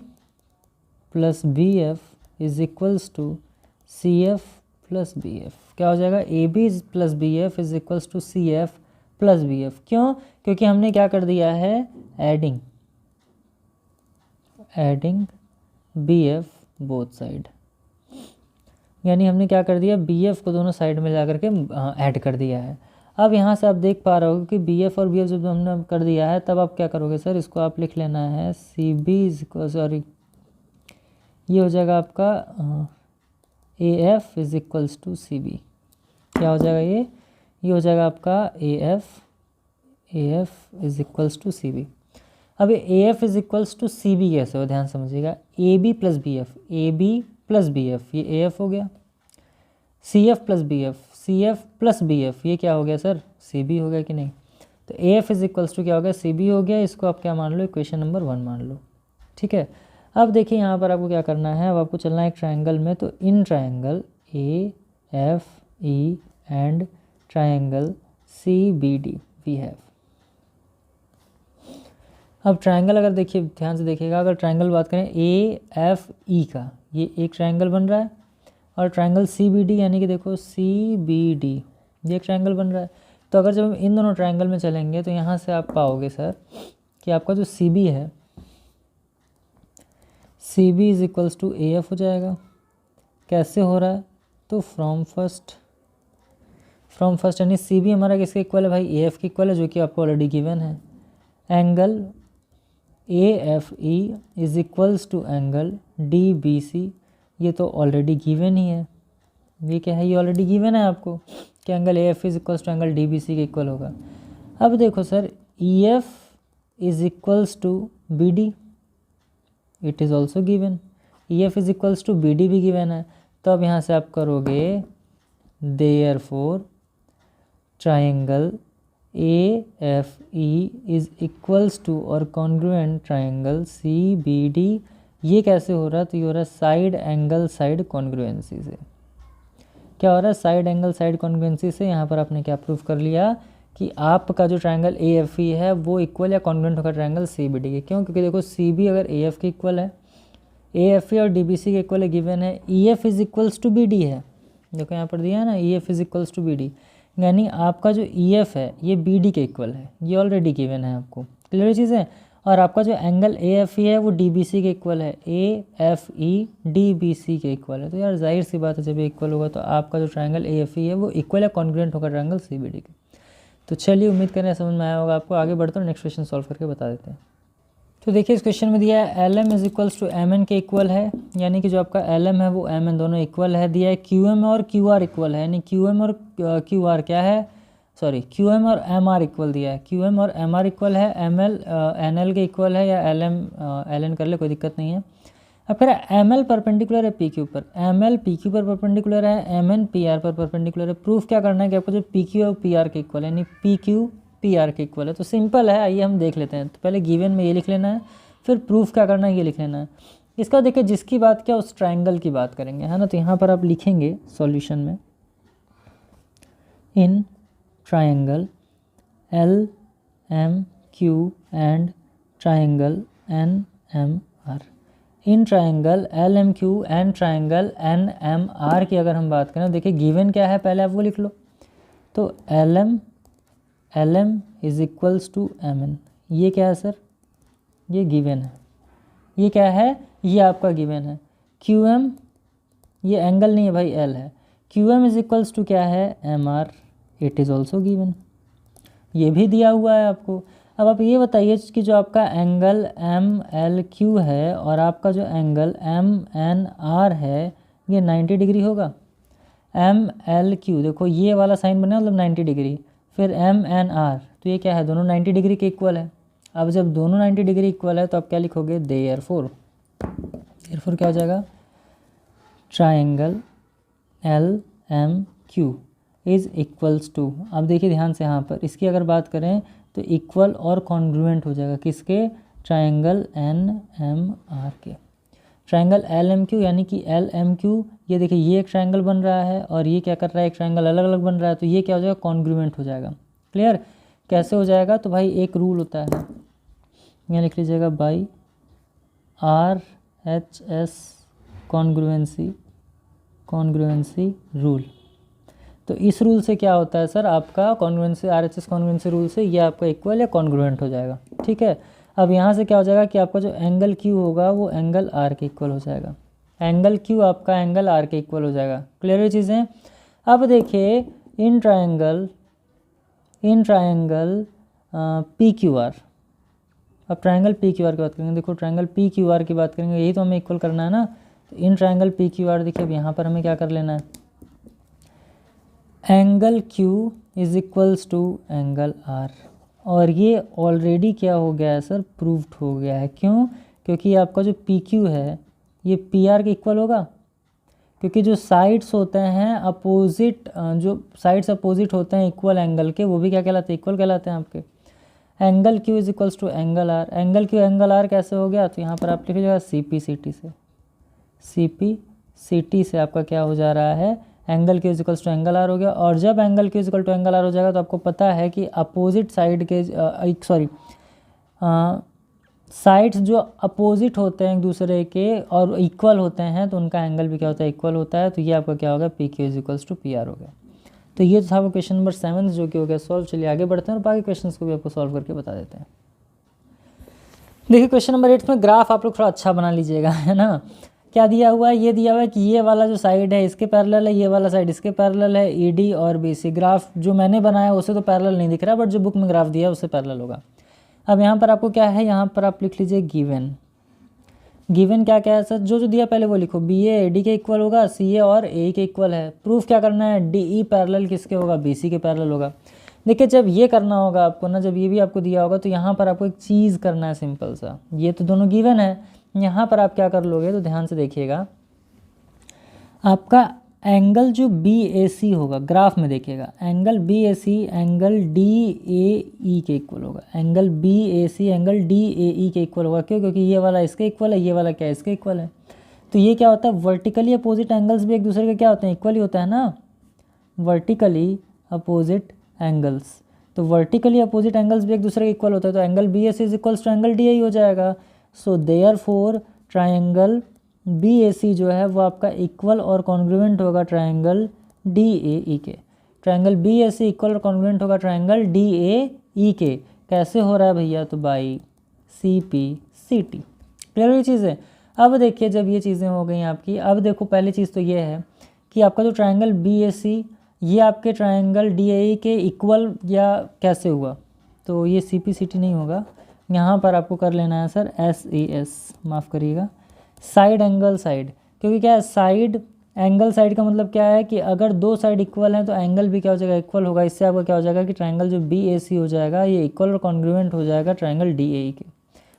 plus B F is equals to C F plus B F. क्या हो जाएगा, A B plus B F is equals to C F plus B F. क्यों, क्योंकि हमने क्या कर दिया है, adding B F both side, यानी हमने क्या कर दिया, बी एफ को दोनों साइड में जा करके ऐड कर दिया है। अब यहाँ से आप देख पा रहे हो कि बी एफ और बी एफ जब हमने कर दिया है तब आप क्या करोगे सर, इसको आप लिख लेना है सी बी सॉरी ये हो जाएगा आपका A F is equals to C B. क्या हो जाएगा ये हो जाएगा आपका A F is equals to C B. अब A F is equals to C B कैसे हो, ध्यान समझिएगा, A B plus B F, A B plus B F ये ए एफ हो गया, C F plus B F, C F plus B F ये क्या हो गया सर, सी बी हो गया कि नहीं। तो A F is equals to क्या हो गया, सी बी हो गया। इसको आप क्या मान लो, इक्वेशन नंबर 1 मान लो। ठीक है। अब देखिए यहाँ पर आपको क्या करना है, अब आपको चलना है एक ट्रायंगल में। तो in triangle A F E and triangle C B D we have. अब ट्रायंगल अगर देखिए ध्यान से देखिएगा, अगर ट्रायंगल बात करें ए एफ ई का, ये एक ट्रायंगल बन रहा है, और ट्रायंगल सी बी डी यानी कि देखो सी बी डी ये एक ट्रायंगल बन रहा है। तो अगर जब हम इन दोनों ट्रायंगल में चलेंगे तो यहाँ से आप पाओगे सर कि आपका जो सी बी है, C B is equals to A F हो जाएगा। कैसे हो रहा है, तो फ्रॉम फर्स्ट यानी सी बी हमारा किसके इक्वल है भाई, ए एफ के इक्वल है, जो कि आपको ऑलरेडी गिवन है। Angle A F E is equals to angle D B C, ये तो ऑलरेडी गिवन ही है। ये क्या है, ये ऑलरेडी गिवन है आपको कि angle A F is equals to angle D B C के इक्वल होगा। अब देखो sir, E F is equals to B D, it is also given. E F is equals to B D भी given है। तो अब यहाँ से आप करोगे therefore triangle A F E is equals to और congruent triangle C B D. ये कैसे हो रहा है, तो ये हो रहा है साइड एंगल साइड कॉन्ग्रुएंसी से। क्या हो रहा है, साइड एंगल साइड कॉन्ग्रुएंसी से। यहाँ पर आपने क्या प्रूव कर लिया कि आपका जो ट्राइंगल ए एफ ई है वो इक्वल या कॉन्ग्रुएंट होगा ट्राइंगल सी बी डी के। क्यों, क्योंकि देखो सी बी अगर ए एफ के इक्वल है, ए एफ ई और डी बी सी के इक्वल है, गिवन है। E F is equals to B D है, देखो यहाँ पर दिया है ना, E F is equals to B D, यानी आपका जो ई एफ है ये बी डी के इक्वल है, ये ऑलरेडी गिवन है आपको। क्लियर चीज़ है। और आपका जो एंगल ए एफ ई है वो डी बी सी के इक्वल है, A F E D B C के इक्वल है। तो यार जाहिर सी बात है, जब ये इक्वल होगा तो आपका जो ट्राइंगल ए एफ ई है वो इक्वल या कॉन्ग्रुएंट होगा ट्राइंगल सी बी डी के। तो चलिए, उम्मीद करें समझ में आया होगा आपको। आगे बढ़ते हैं, नेक्स्ट क्वेश्चन सॉल्व करके बता देते हैं। तो देखिए, इस क्वेश्चन में दिया है L M is equals to M N के इक्वल है, यानी कि जो आपका एल एम है वो एम एन दोनों इक्वल है। दिया है क्यू एम और क्यू आर इक्वल है, यानी क्यू एम और क्यू आर क्या है, सॉरी क्यू एम और एम आर इक्वल दिया है। क्यू एम और एम आर इक्वल है, एम एल एन एल के इक्वल है, या एल एम एल एन कर ले, कोई दिक्कत नहीं है। अब फिर एम एल परपेंडिकुलर है पी क्यू पर, एम एल पी क्यू पर परपेंडिकुलर है, एम एन पी आर पर परपेंडिकुलर है। प्रूफ क्या करना है कि आपको जो पी क्यू और पी आर के इक्वल है, यानी पी क्यू पी आर के इक्वल है। तो सिंपल है, आइए हम देख लेते हैं। तो पहले गिवन में ये लिख लेना है, फिर प्रूफ क्या करना है ये लिख लेना है। इसका देखिए, जिसकी बात क्या, उस ट्राइंगल की बात करेंगे, है ना। तो यहाँ पर आप लिखेंगे सॉल्यूशन में, in triangle L M Q and triangle N M R. In triangle L M Q and triangle N M R की अगर हम बात करें, देखिए गिवन क्या है, पहले आप वो लिख लो। तो L M is equals to M N, ये क्या है सर, ये गिवन है। ये क्या है, ये आपका गिवन है। क्यू एम, ये एंगल नहीं है भाई, एल है। Q M is equals to क्या है, M R, it is also given, ये भी दिया हुआ है आपको। अब आप ये बताइए कि जो आपका एंगल एम एल क्यू है और आपका जो एंगल एम एन आर है, ये 90 डिग्री होगा। एम एल क्यू, देखो ये वाला साइन बना मतलब 90 डिग्री, फिर एम एन आर, तो ये क्या है, दोनों 90 डिग्री के इक्वल है। अब जब दोनों 90 डिग्री इक्वल है तो आप क्या लिखोगे, देयरफॉर क्या हो जाएगा, triangle L M Q is equals to. अब देखिए ध्यान से, यहाँ पर इसकी अगर बात करें तो इक्वल और कॉन्ग्रुएंट हो जाएगा, किसके, ट्राइंगल एन एम आर के। ट्राइंगल एल एम क्यू यानी कि एल एम क्यू, ये देखिए ये एक ट्राइंगल बन रहा है और ये क्या कर रहा है, एक ट्राइंगल अलग अलग बन रहा है, तो ये क्या हो जाएगा, कॉन्ग्रुएंट हो जाएगा। क्लियर, कैसे हो जाएगा, तो भाई एक रूल होता है, यहाँ लिख लीजिएगा, by R H S congruency rule. तो इस रूल से क्या होता है सर, आपका congruency, R H S congruency rule से ये आपका इक्वल या कॉन्ग्रुएंट हो जाएगा। ठीक है, अब यहाँ से क्या हो जाएगा कि आपका जो एंगल क्यू होगा वो एंगल आर के इक्वल हो जाएगा, एंगल क्यू आपका एंगल आर के इक्वल हो जाएगा। क्लियर है चीज़ें। अब देखिए, इन ट्राइंगल पी क्यू आर, अब ट्राइंगल पी क्यू आर की बात करेंगे। देखो ट्राइंगल पी क्यू आर की बात करेंगे, यही तो हमें इक्वल करना है ना। तो in triangle P Q R, देखिए अब यहाँ पर हमें क्या कर लेना है, angle Q is equals to angle R, और ये ऑलरेडी क्या हो गया है सर, प्रूव्ड हो गया है। क्यों, क्योंकि आपका जो पी क्यू है ये पी आर के इक्वल होगा, क्योंकि जो साइड्स होते हैं अपोजिट, जो साइड्स अपोजिट होते हैं इक्वल एंगल के, वो भी क्या कहलाते हैं, इक्वल कहलाते हैं आपके। Angle Q is equals to angle R, angle Q angle R कैसे हो गया, तो यहाँ पर आप लिख लीजिएगा सी पी सी टी से आपका क्या हो जा रहा है, angle Q is equals to angle R हो गया। और जब angle Q is equal to angle R हो जाएगा तो आपको पता है कि अपोजिट साइड के साइड्स जो अपोजिट होते हैं एक दूसरे के और इक्वल होते हैं तो उनका एंगल भी क्या होता है, इक्वल होता है। तो ये आपका क्या होगा, P Q is equals to P R हो गया। तो ये था वो क्वेश्चन नंबर 7 जो कि हो गया सॉल्व। चलिए आगे बढ़ते हैं और बाकी क्वेश्चंस को भी आपको सॉल्व करके बता देते हैं। देखिए क्वेश्चन नंबर 8 में ग्राफ आप लोग थोड़ा अच्छा बना लीजिएगा, है ना। क्या दिया हुआ है, ये दिया हुआ है कि ये वाला जो साइड है इसके पैरेलल है, ये वाला साइड इसके पैरेलल है, ईडी और बीसी। ग्राफ जो मैंने बनाया उसे तो पैरेलल नहीं दिख रहा, बट जो बुक में ग्राफ दिया है उससे पैरेलल होगा। अब यहाँ पर आपको क्या है, यहाँ पर आप लिख लीजिए गिवन। गिवन क्या क्या है सर, जो जो दिया पहले वो लिखो। बी ए डी के इक्वल होगा, सी ए और ए के इक्वल है। प्रूफ क्या करना है, डी ई पैरेलल किसके होगा, बी सी के पैरेलल होगा। देखिए जब ये करना होगा आपको ना, जब ये भी आपको दिया होगा तो यहाँ पर आपको एक चीज़ करना है सिंपल सा। ये तो दोनों गिवन है, यहाँ पर आप क्या कर लोगे तो ध्यान से देखिएगा, आपका एंगल जो बी ए सी होगा, ग्राफ में देखिएगा, angle B A C angle D A E के इक्वल होगा। Angle B A C angle D A E के इक्वल होगा। क्यों, क्योंकि ये वाला इसके इक्वल है, ये वाला क्या इसके इक्वल है। तो ये क्या होता है, वर्टिकली अपोजिट एंगल्स भी एक दूसरे के क्या होते हैं, इक्वल ही होता है ना, वर्टिकली अपोजिट एंगल्स। तो वर्टिकली अपोजिट एंगल्स भी एक दूसरे के इक्वल होता है, तो angle B A C is equals to angle D A E हो जाएगा। So therefore triangle B A C जो है वो आपका इक्वल और कॉन्ग्रुएंट होगा ट्रायंगल डी ए ई के। Triangle B A C equal और कॉन्ग्रुएंट होगा ट्रायंगल डी ए ई के। कैसे हो रहा है भैया, तो by C P C T. Clear ये चीज़ है। अब देखिए जब ये चीज़ें हो गई आपकी, अब देखो पहली चीज़ तो ये है कि आपका जो ट्रायंगल बी ए सी ये आपके ट्रायंगल डी ए ई के इक्वल या कैसे हुआ, तो ये सी पी सी टी नहीं होगा। यहाँ पर आपको कर लेना है सर एस ए एस, माफ़ करिएगा, साइड एंगल साइड। क्योंकि क्या है, साइड एंगल साइड का मतलब क्या है कि अगर दो साइड इक्वल हैं तो एंगल भी क्या हो जाएगा, इक्वल होगा। इससे आपका क्या हो जाएगा कि ट्रायंगल जो बी ए सी हो जाएगा ये इक्वल और कॉन्ग्रुएंट हो जाएगा ट्रायंगल डी ए ई के।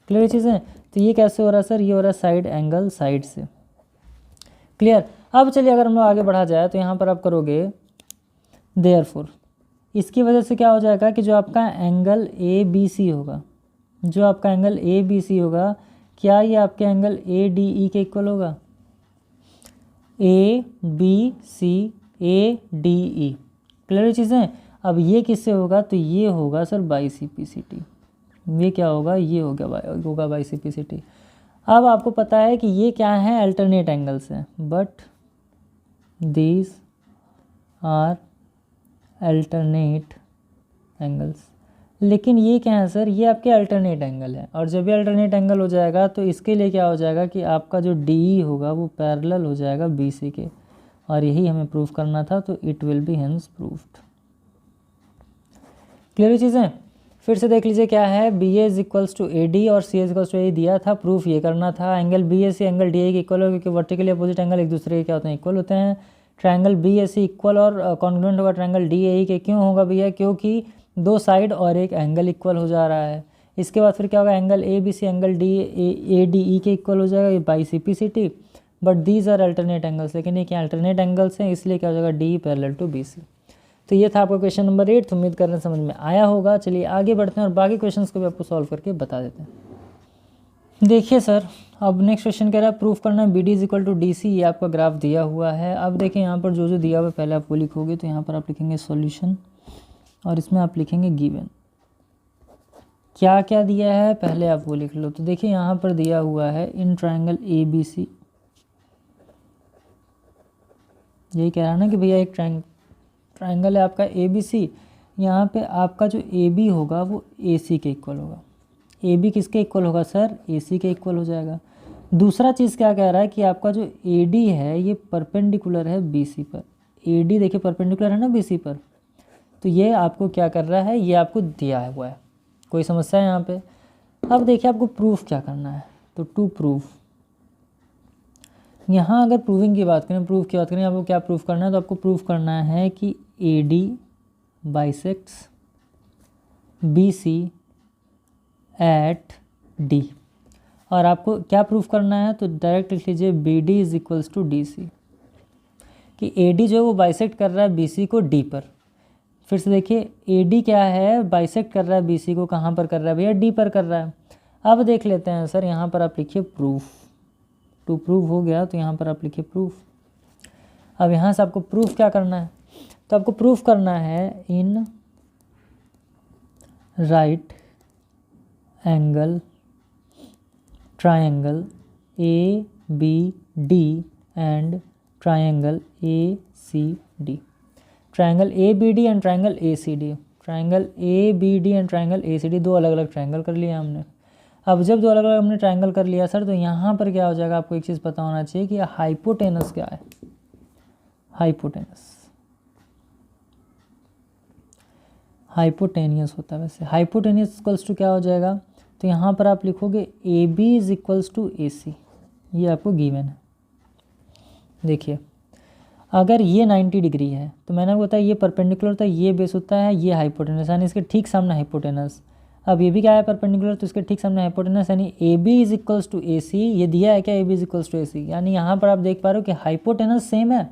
क्लियर चीज़ें। तो ये कैसे हो रहा है सर, ये हो रहा है साइड एंगल साइड से। क्लियर। अब चलिए अगर हम लोग आगे बढ़ा जाए तो यहाँ पर आप करोगे देयरफॉर, इसकी वजह से क्या हो जाएगा कि जो आपका एंगल ए बी सी होगा, जो आपका एंगल ए बी सी होगा, क्या ये आपके एंगल ए डी ई के इक्वल होगा, A B C A D E. Clear चीज़ें। अब ये किससे होगा, तो ये होगा sir by C P C T. ये क्या होगा, ये होगा by C P C T. अब आपको पता है कि ये क्या है, अल्टरनेट एंगल्स हैं, but these are alternate angles. लेकिन ये क्या है सर, ये आपके अल्टरनेट एंगल है, और जब ये अल्टरनेट एंगल हो जाएगा तो इसके लिए क्या हो जाएगा कि आपका जो डी ई होगा वो पैरेलल हो जाएगा बी सी के, और यही हमें प्रूफ करना था, तो it will be hence proved. Clear चीज़ें। फिर से देख लीजिए क्या है, B A is equals to A D और C is equals to A दिया था, प्रूफ ये करना था। Angle B A C angle D A के इक्वल हो, क्योंकि वर्टिकली अपोजिट एंगल एक दूसरे के क्या होते हैं, इक्वल होते हैं। Triangle B A C equal और कॉन्ग्रुएंट होगा ट्रायंगल डी ए ई के। क्यों होगा भैया, क्योंकि दो साइड और एक एंगल इक्वल हो जा रहा है। इसके बाद फिर क्या होगा, angle A B C angle D A D E के इक्वल हो जाएगा, ये by C P C T. But these are alternate angles, लेकिन ये क्या अल्टरनेट एंगल्स हैं, इसलिए क्या हो जाएगा D parallel to B C. तो ये था आपका क्वेश्चन नंबर 8। उम्मीद कर रहे हैं समझ में आया होगा। चलिए आगे बढ़ते हैं और बाकी क्वेश्चंस को भी आपको सॉल्व करके बता देते हैं। देखिए सर, अब नेक्स्ट क्वेश्चन कह रहा है प्रूफ करना है B D is equal to D C. ये आपका ग्राफ दिया हुआ है। अब देखिए यहाँ पर जो जो दिया हुआ है पहले आप वो लिखोगे, तो यहाँ पर आप लिखेंगे सॉल्यूशन और इसमें आप लिखेंगे गिवन। क्या क्या दिया है पहले आप वो लिख लो। तो देखिए यहाँ पर दिया हुआ है इन ट्रायंगल ए बी सी, यही कह रहा है ना कि भैया एक ट्रायंगल है आपका ए बी सी, यहाँ पे आपका जो ए बी होगा वो ए सी के इक्वल होगा। ए बी किसके इक्वल होगा सर, ए सी के इक्वल हो जाएगा। दूसरा चीज़ क्या कह रहा है कि आपका जो ए डी है ये परपेंडिकुलर है बी सी पर। ए डी देखिए परपेंडिकुलर है ना बी सी पर, तो ये आपको क्या कर रहा है, ये आपको दिया हुआ है। कोई समस्या है यहाँ पे। अब देखिए आपको प्रूफ क्या करना है, तो टू प्रूफ, यहाँ अगर प्रूविंग की बात करें, प्रूफ की बात करें, आपको क्या प्रूफ करना है, तो आपको प्रूफ करना है कि A D bisects B C at D. और आपको क्या प्रूफ करना है, तो डायरेक्ट लिख लीजिए B D is equals to D C, कि ए डी जो है वो बाइसेक्ट कर रहा है बी सी को डी पर। फिर से देखिए ए डी क्या है, बाइसेक्ट कर रहा है बी सी को, कहाँ पर कर रहा है भैया, डी पर कर रहा है। अब देख लेते हैं सर, यहाँ पर आप लिखिए प्रूफ। टू प्रूव हो गया, तो यहाँ पर आप लिखिए प्रूफ। अब यहाँ से आपको प्रूफ क्या करना है, तो आपको प्रूफ करना है in right angle triangle A B D and triangle A C D. Triangle A B D and triangle A C D. Triangle A B D and triangle A C D, दो अलग अलग triangle कर लिया हमने। अब जब दो अलग अलग हमने ट्रायंगल कर लिया सर, तो यहाँ पर क्या हो जाएगा, आपको एक चीज़ पता होना चाहिए कि हाइपोटेनस क्या है। हाइपोटेनस हाइपोटेनियस होता है। वैसे हाइपोटेनियस इक्वल्स टू क्या हो जाएगा, तो यहाँ पर आप लिखोगे A B is equals to A C, ये आपको गिवन है। देखिए अगर ये 90 डिग्री है तो मैंने बताया ये परपेंडिकुलर होता है, ये बेस होता है, ये हाइपोटेनस यानी इसके ठीक सामने हाइपोटेनस। अब ये भी क्या है परपेंडिकुलर, तो इसके ठीक सामने हाइपोटेनस यानी A B is equals to A C. ये दिया है क्या, A B is equals to A C, यानी यहाँ पर आप देख पा रहे हो कि हाइपोटेनस सेम है,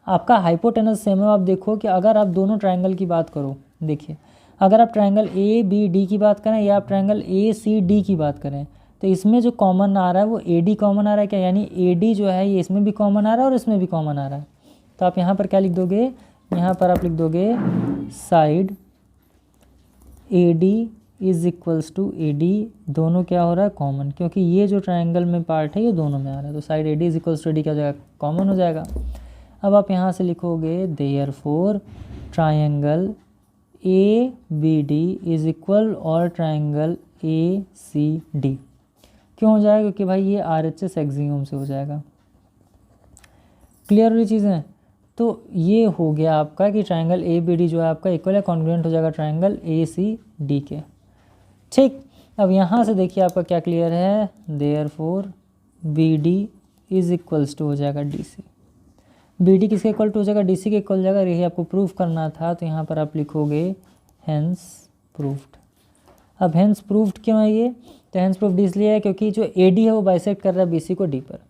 आपका हाइपोटेनस सेम है। आप देखो कि अगर आप दोनों ट्राइंगल की बात करो, देखिए अगर आप ट्राइंगल ए बी डी की बात करें या आप ट्राइंगल ए सी डी की बात करें, तो इसमें जो कॉमन आ रहा है वो ए डी कॉमन आ रहा है क्या, यानी ए डी जो है ये इसमें भी कॉमन आ रहा है और इसमें भी कॉमन आ रहा है। तो आप यहाँ पर क्या लिख दोगे, यहाँ पर आप लिख दोगे side A D is equals to A D, दोनों क्या हो रहा है कॉमन, क्योंकि ये जो ट्राइंगल में पार्ट है ये दोनों में आ रहा है, तो side A D is equals to A D क्या हो जाएगा, कॉमन हो जाएगा। अब आप यहाँ से लिखोगे therefore triangle A B D is equal और ट्राइंगल ए सी डी, क्यों हो जाएगा, क्योंकि भाई ये आर एच एस एक्सियोम से हो जाएगा। क्लियर हुई चीज़ें, तो ये हो गया आपका कि ट्राइंगल ए बी डी जो है आपका इक्वल है, कॉन्ग्रुएंट हो जाएगा ट्राइंगल ए सी डी के। ठीक, अब यहाँ से देखिए आपका क्या क्लियर है, therefore B D is equals to हो जाएगा डी सी। बी डी किसके इक्वल टू हो जाएगा, डी सी के इक्वल हो जाएगा। यही आपको प्रूफ करना था, तो यहाँ पर आप लिखोगे हेंस प्रूफ्ड। अब हेंस प्रूफ्ड क्यों है ये, तो हेंस प्रूफ्ड इसलिए है क्योंकि जो ए डी है वो बाइसेक्ट कर रहा है बी सी को डी पर।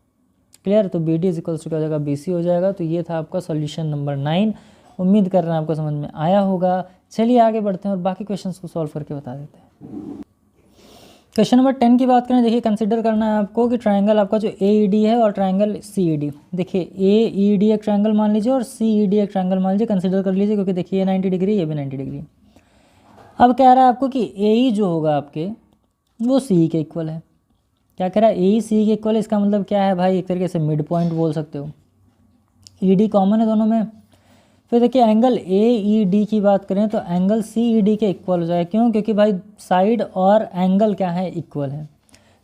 क्लियर, तो B D is equals to क्या हो जाएगा, बी सी हो जाएगा। तो ये था आपका सॉल्यूशन नंबर 9। उम्मीद कर रहे हैं आपको समझ में आया होगा। चलिए आगे बढ़ते हैं और बाकी क्वेश्चंस को सॉल्व करके बता देते हैं। क्वेश्चन नंबर 10 की बात करें, देखिए कंसिडर करना है आपको कि ट्राइंगल आपका जो ए ई डी है और ट्राइंगल सी ई डी, देखिए ए ई डी एक ट्राइंगल मान लीजिए और सी ई डी एक ट्राइंगल मान लीजिए, कंसिडर कर लीजिए, क्योंकि देखिए ये 90 डिग्री ये भी 90 डिग्री। अब कह रहा है आपको कि ए ई जो होगा आपके वो सी के इक्वल है। क्या कह रहा है, ए ई सी के इक्वल है, इसका मतलब क्या है भाई, एक तरीके से मिड पॉइंट बोल सकते हो। ई डी कॉमन है दोनों में। फिर देखिए एंगल ए ई डी की बात करें तो एंगल सी ई डी के इक्वल हो जाएगा, क्यों, क्योंकि भाई साइड और एंगल क्या है, इक्वल है।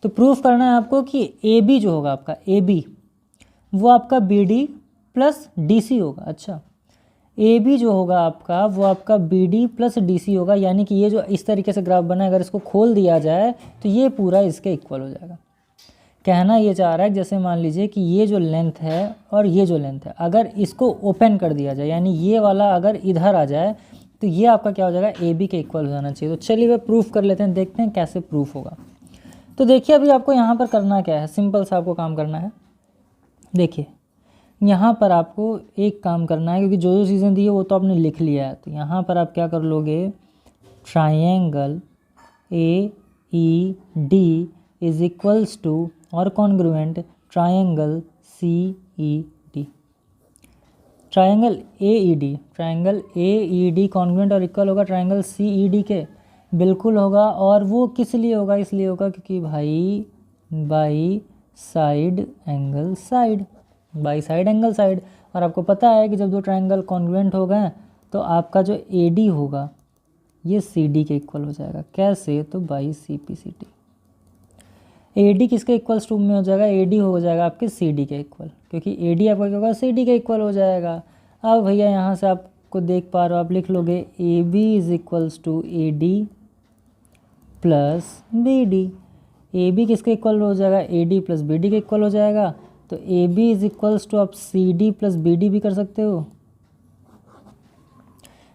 तो प्रूफ करना है आपको कि ए बी जो होगा आपका ए बी वो आपका B D plus D C होगा। अच्छा, ए बी जो होगा आपका वो आपका B D plus D C होगा, यानी कि ये जो इस तरीके से ग्राफ बना है अगर इसको खोल दिया जाए तो ये पूरा इसके इक्वल हो जाएगा। कहना ये चाह रहा है जैसे मान लीजिए कि ये जो लेंथ है और ये जो लेंथ है अगर इसको ओपन कर दिया जाए, यानी ये वाला अगर इधर आ जाए तो ये आपका क्या हो जाएगा, ए बी के इक्वल हो जाना चाहिए। तो चलिए वह प्रूफ कर लेते हैं, देखते हैं कैसे प्रूफ होगा। तो देखिए अभी आपको यहाँ पर करना क्या है, सिंपल सा आपको काम करना है। देखिए यहाँ पर आपको एक काम करना है, क्योंकि जो जो चीज़ें दी है वो तो आपने लिख लिया है। तो यहाँ पर आप क्या कर लोगे, triangle A E D is equals to और congruent triangle C E D. Triangle A E D congruent और इक्वल होगा ट्राइंगल सी ई डी के, बिल्कुल होगा। और वो किस लिए होगा, इसलिए होगा क्योंकि भाई by side angle side, by side angle side. और आपको पता है कि जब दो ट्राइंगल कॉन्ग्रुएंट हो गए तो आपका जो ए डी होगा ये सी डी के इक्वल हो जाएगा। कैसे, तो by C P C T. A D किसके इक्वल्स टू में हो जाएगा, ए डी हो जाएगा आपके सी डी के इक्वल, क्योंकि ए डी आपका क्या होगा, सी डी के इक्वल हो जाएगा। अब भैया यहाँ से आपको देख पा रहे हो, आप लिख लोगे A B is equals to A D plus B D. A B किसके इक्वल हो जाएगा, A D plus B D के इक्वल हो जाएगा। तो A B is equals to आप C D plus B D भी कर सकते हो।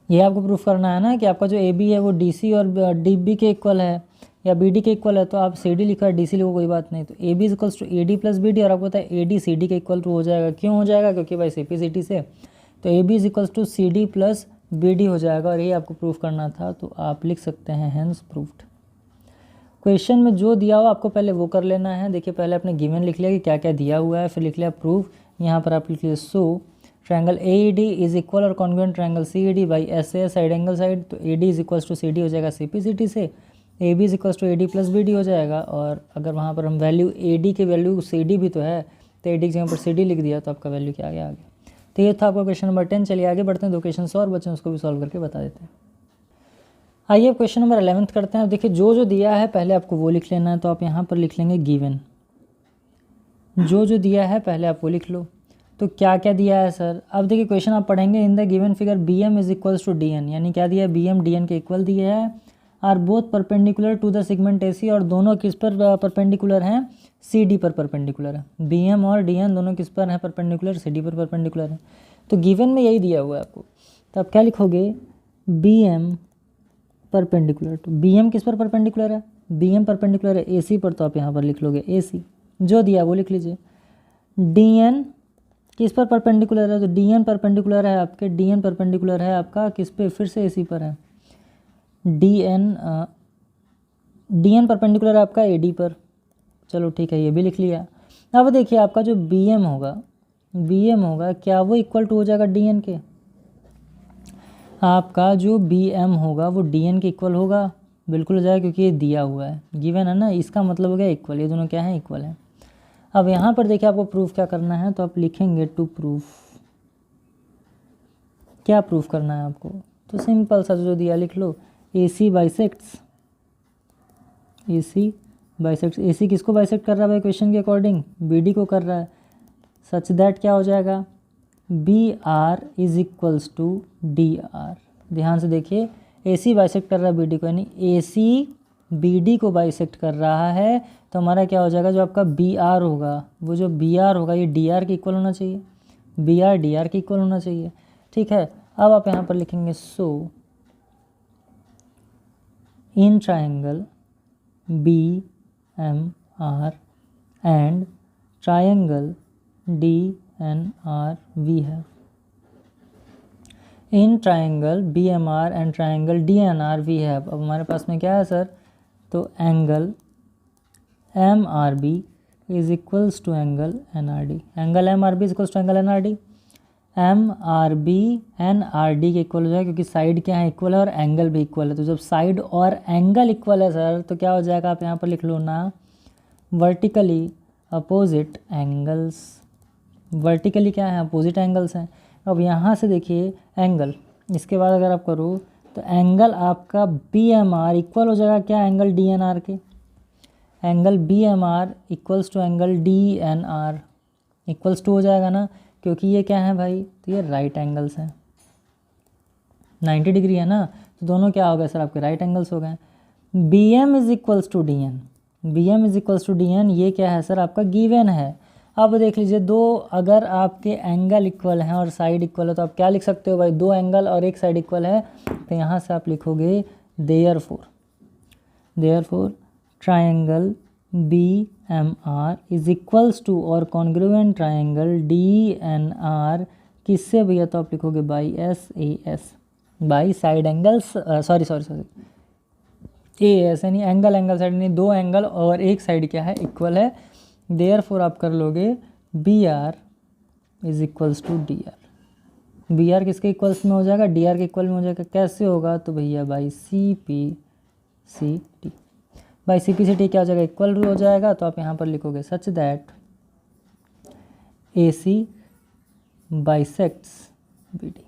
ये आपको प्रूफ करना है ना कि आपका जो ए बी है वो डी सी और डी बी के इक्वल है या बी डी के इक्वल है। तो आप सी डी लिखा, डी सी लिखो, कोई बात नहीं। तो A B is equals to A D plus B D, और आपको पता है ए डी सी डी के इक्वल टू हो जाएगा। क्यों हो जाएगा, क्योंकि भाई सी पी सी टी से। तो A B is equals to C D plus B D हो जाएगा, और ये आपको प्रूफ करना था। तो आप लिख सकते हैं हेंस प्रूफ्ड। क्वेश्चन में जो दिया हो आपको पहले वो कर लेना है। देखिए पहले आपने गिवन लिख लिया कि क्या क्या दिया हुआ है, फिर लिख लिया प्रूफ। यहाँ पर आप लिख लिया so triangle A E D is equal और congruent triangle C E D by S A side angle side. तो A D is equals to C D हो जाएगा सी पी सी टी से, A B is equals to A D plus B D हो जाएगा। और अगर वहाँ पर हम वैल्यू ए डी की वैल्यू सी डी भी तो है, तो ए डी की जगह पर सी डी लिख दिया तो आपका वैल्यू क्या आ गया, आ गया। तो ये था आपका क्वेश्चन नंबर 10। चलिए आगे बढ़ते हैं, दो क्वेश्चन और बच्चे उसको भी सॉल्व करके बता देते हैं। आइए क्वेश्चन नंबर 11 करते हैं। अब देखिए जो जो दिया है पहले आपको वो लिख लेना है। तो आप यहाँ पर लिख लेंगे गिवन, जो जो दिया है पहले आप वो लिख लो। तो क्या क्या दिया है सर, अब देखिए क्वेश्चन आप पढ़ेंगे, in the given figure B M is equals to D N, यानी क्या दिया है, बी एम डी एन के इक्वल दिया है, are both perpendicular to the segment A C, और दोनों किस पर परपेंडिकुलर हैं, सी डी पर परपेंडिकुलर है, बी एम और डी एन दोनों किस पर हैं परपेंडिकुलर, सी डी पर परपेंडिकुलर है। तो गिवन में यही दिया हुआ है आपको, तो आप क्या लिखोगे, B M perpendicular to, B M किस पर परपेंडिकुलर है, बी एम परपेंडिकुलर है ए सी पर, तो आप यहाँ पर लिख लोगे ए सी, जो दिया वो लिख लीजिए। डी एन किस पर परपेंडिकुलर है, तो डी एन परपेंडिकुलर है आपके, डी एन परपेंडिकुलर है आपका किस पे, फिर से ए सी पर है, डी एन परपेंडिकुलर है आपका ए डी पर, चलो ठीक है ये भी लिख लिया। अब देखिए आपका जो बी एम होगा क्या वो इक्वल टू हो जाएगा डी एन के, आपका जो बी एम होगा वो डी एन के इक्वल होगा, बिल्कुल हो जाएगा, क्योंकि ये दिया हुआ है, गिवन है ना, इसका मतलब हो गया इक्वल, ये दोनों क्या है, इक्वल है। अब यहाँ पर देखिए आपको प्रूफ क्या करना है, तो आप लिखेंगे टू प्रूफ, क्या प्रूफ करना है आपको, तो सिंपल सा जो दिया लिख लो, ए सी बाइसेक्ट्स, ए सी किसको बाइसेक्ट कर रहा है भाई, क्वेश्चन के अकॉर्डिंग बी डी को कर रहा है, सच दैट क्या हो जाएगा, B R is equals to D R. ध्यान से देखिए, ए सी बाइसेक्ट कर रहा है बी डी को, यानी ए सी बी डी को बाइसेक्ट कर रहा है, तो हमारा क्या हो जाएगा, जो आपका बी आर होगा, वो जो बी आर होगा ये डी आर के इक्वल होना चाहिए, बी आर डी आर के इक्वल होना चाहिए, ठीक है। अब आप यहाँ पर लिखेंगे, so in triangle B M R and triangle D N R we have, in triangle B M R and triangle D N R we have. अब हमारे पास में क्या है सर, तो angle M R B is equals to angle N R D, angle M R B is equals to angle N R D, M R B N R D के equal हो जाएगा, क्योंकि साइड क्या है, equal है, और angle भी equal है, तो जब साइड और एंगल इक्वल है सर, तो क्या हो जाएगा, आप यहाँ पर लिख लो ना, वर्टिकली अपोजिट एंगल्स, वर्टिकली क्या है, अपोजिट एंगल्स हैं। अब यहाँ से देखिए एंगल, इसके बाद अगर आप करो तो एंगल आपका बी एम आर इक्वल हो जाएगा क्या, एंगल डी एन आर के, angle B M R equals to angle D N R equals to हो जाएगा ना, क्योंकि ये क्या है भाई, तो ये राइट एंगल्स हैं, 90 डिग्री है ना, तो दोनों क्या हो गए सर, आपके राइट एंगल्स हो गए। B M is equals to D N, B M is equals to D N, ये क्या है सर, आपका गिवन है। अब देख लीजिए, दो अगर आपके एंगल इक्वल हैं और साइड इक्वल है, तो आप क्या लिख सकते हो भाई, दो एंगल और एक साइड इक्वल है, तो यहाँ से आप लिखोगे therefore triangle B M R is equals to और congruent triangle D N R, किससे भैया, तो आप लिखोगे by S A S, by side angles, sorry A S, यानी एंगल साइड, यानी दो एंगल और एक साइड क्या है, इक्वल है, देयरफॉर आप कर लोगे B R is equals to D R, B R किसके इक्वल्स में हो जाएगा, डी आर के इक्वल में हो जाएगा, कैसे होगा, तो भैया by C P C T, by C P C T क्या हो जाएगा, इक्वल हो जाएगा, तो आप यहाँ पर लिखोगे such that A C bisects B D,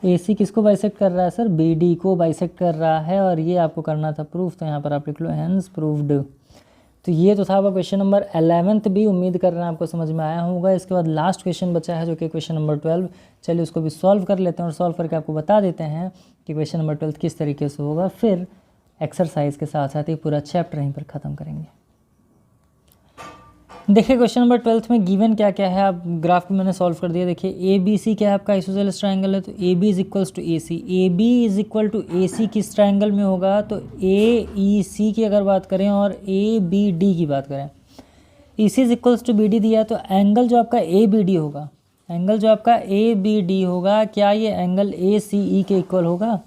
A C किसको बाइसेक्ट कर रहा है सर, बी डी को बाइसेक्ट कर रहा है, और ये आपको करना था प्रूफ, तो यहाँ पर आप लिख लो हैंस प्रूव्ड। तो ये तो था आपका क्वेश्चन नंबर 11 भी, उम्मीद कर रहे हैं आपको समझ में आया होगा। इसके बाद लास्ट क्वेश्चन बचा है जो कि क्वेश्चन नंबर 12, चलिए उसको भी सॉल्व कर लेते हैं और सॉल्व करके आपको बता देते हैं कि क्वेश्चन नंबर 12 किस तरीके से होगा, फिर एक्सरसाइज के साथ साथ ही पूरा चैप्टर यहीं पर ख़त्म करेंगे। देखिए क्वेश्चन नंबर 12 में गिवन क्या क्या है, आप ग्राफ में मैंने सॉल्व कर दिया। देखिए ए बी सी क्या है आपका आइसोसेलेस ट्रायंगल है, तो A B is equals to A C, A B is equal to A C किस ट्रायंगल में होगा, तो ए ई सी की अगर बात करें और ए बी डी की बात करें, E C is equals to B D दिया, तो एंगल जो आपका ए बी डी होगा, एंगल जो आपका ए बी डी होगा, क्या ये एंगल ए सी ई के इक्वल होगा,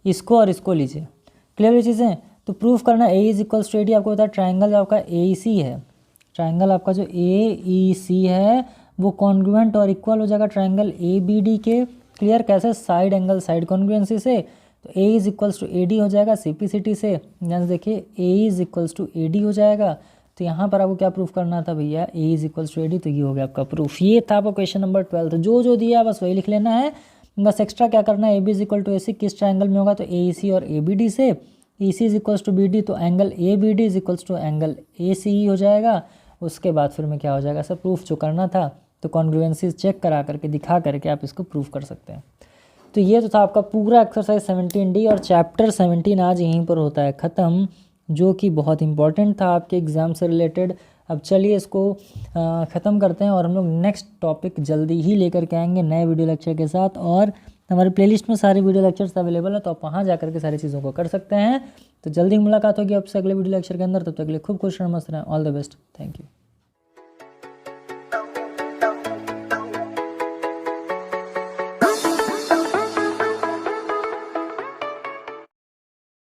इसको और इसको लीजिए, क्लियर ये चीज़ें। तो प्रूफ करना A is equals to A D, आपको पता है ट्राइंगल जो आपका ए ई सी है, ट्राइंगल आपका जो ए ई सी है वो कॉन्ग्रुएंट और इक्वल हो जाएगा ट्राइंगल ए बी डी के, क्लियर, कैसे, साइड एंगल साइड कॉन्ग्रुएंसी से, तो A is equals to A D हो जाएगा सी पी सी टी से, यहाँ से देखिए A is equals to A D हो जाएगा, तो यहाँ पर आपको क्या प्रूफ करना था भैया, A is equals to A D, तो ये हो गया आपका प्रूफ। ये था आपका क्वेश्चन नंबर 12, जो जो दिया बस वही लिख लेना है, बस एक्स्ट्रा क्या करना है, A B is equal to A C किस ट्राइंगल में होगा, तो ए ई सी और ए बी डी से, E C is equals to B D, तो angle A B D is equals to angle A C E हो जाएगा। उसके बाद फिर में क्या हो जाएगा सर, प्रूफ जो करना था तो कॉन्ग्रुएंसीज चेक करा करके दिखा करके आप इसको प्रूव कर सकते हैं। तो ये तो था आपका पूरा एक्सरसाइज 17D और चैप्टर 17 आज यहीं पर होता है ख़त्म, जो कि बहुत इंपॉर्टेंट था आपके एग्ज़ाम से रिलेटेड। अब चलिए इसको ख़त्म करते हैं और हम लोग नेक्स्ट टॉपिक जल्दी ही लेकर के आएंगे नए वीडियो लेक्चर के साथ। और हमारे प्लेलिस्ट में सारे वीडियो लेक्चर्स अवेलेबल है, तो आप वहाँ जा करके सारी चीज़ों को कर सकते हैं। तो जल्दी मुलाकात होगी आपसे अगले वीडियो लेक्चर के अंदर। तब तक के लिए खूब खुश रहें, मस्त रहें। All the best, thank you.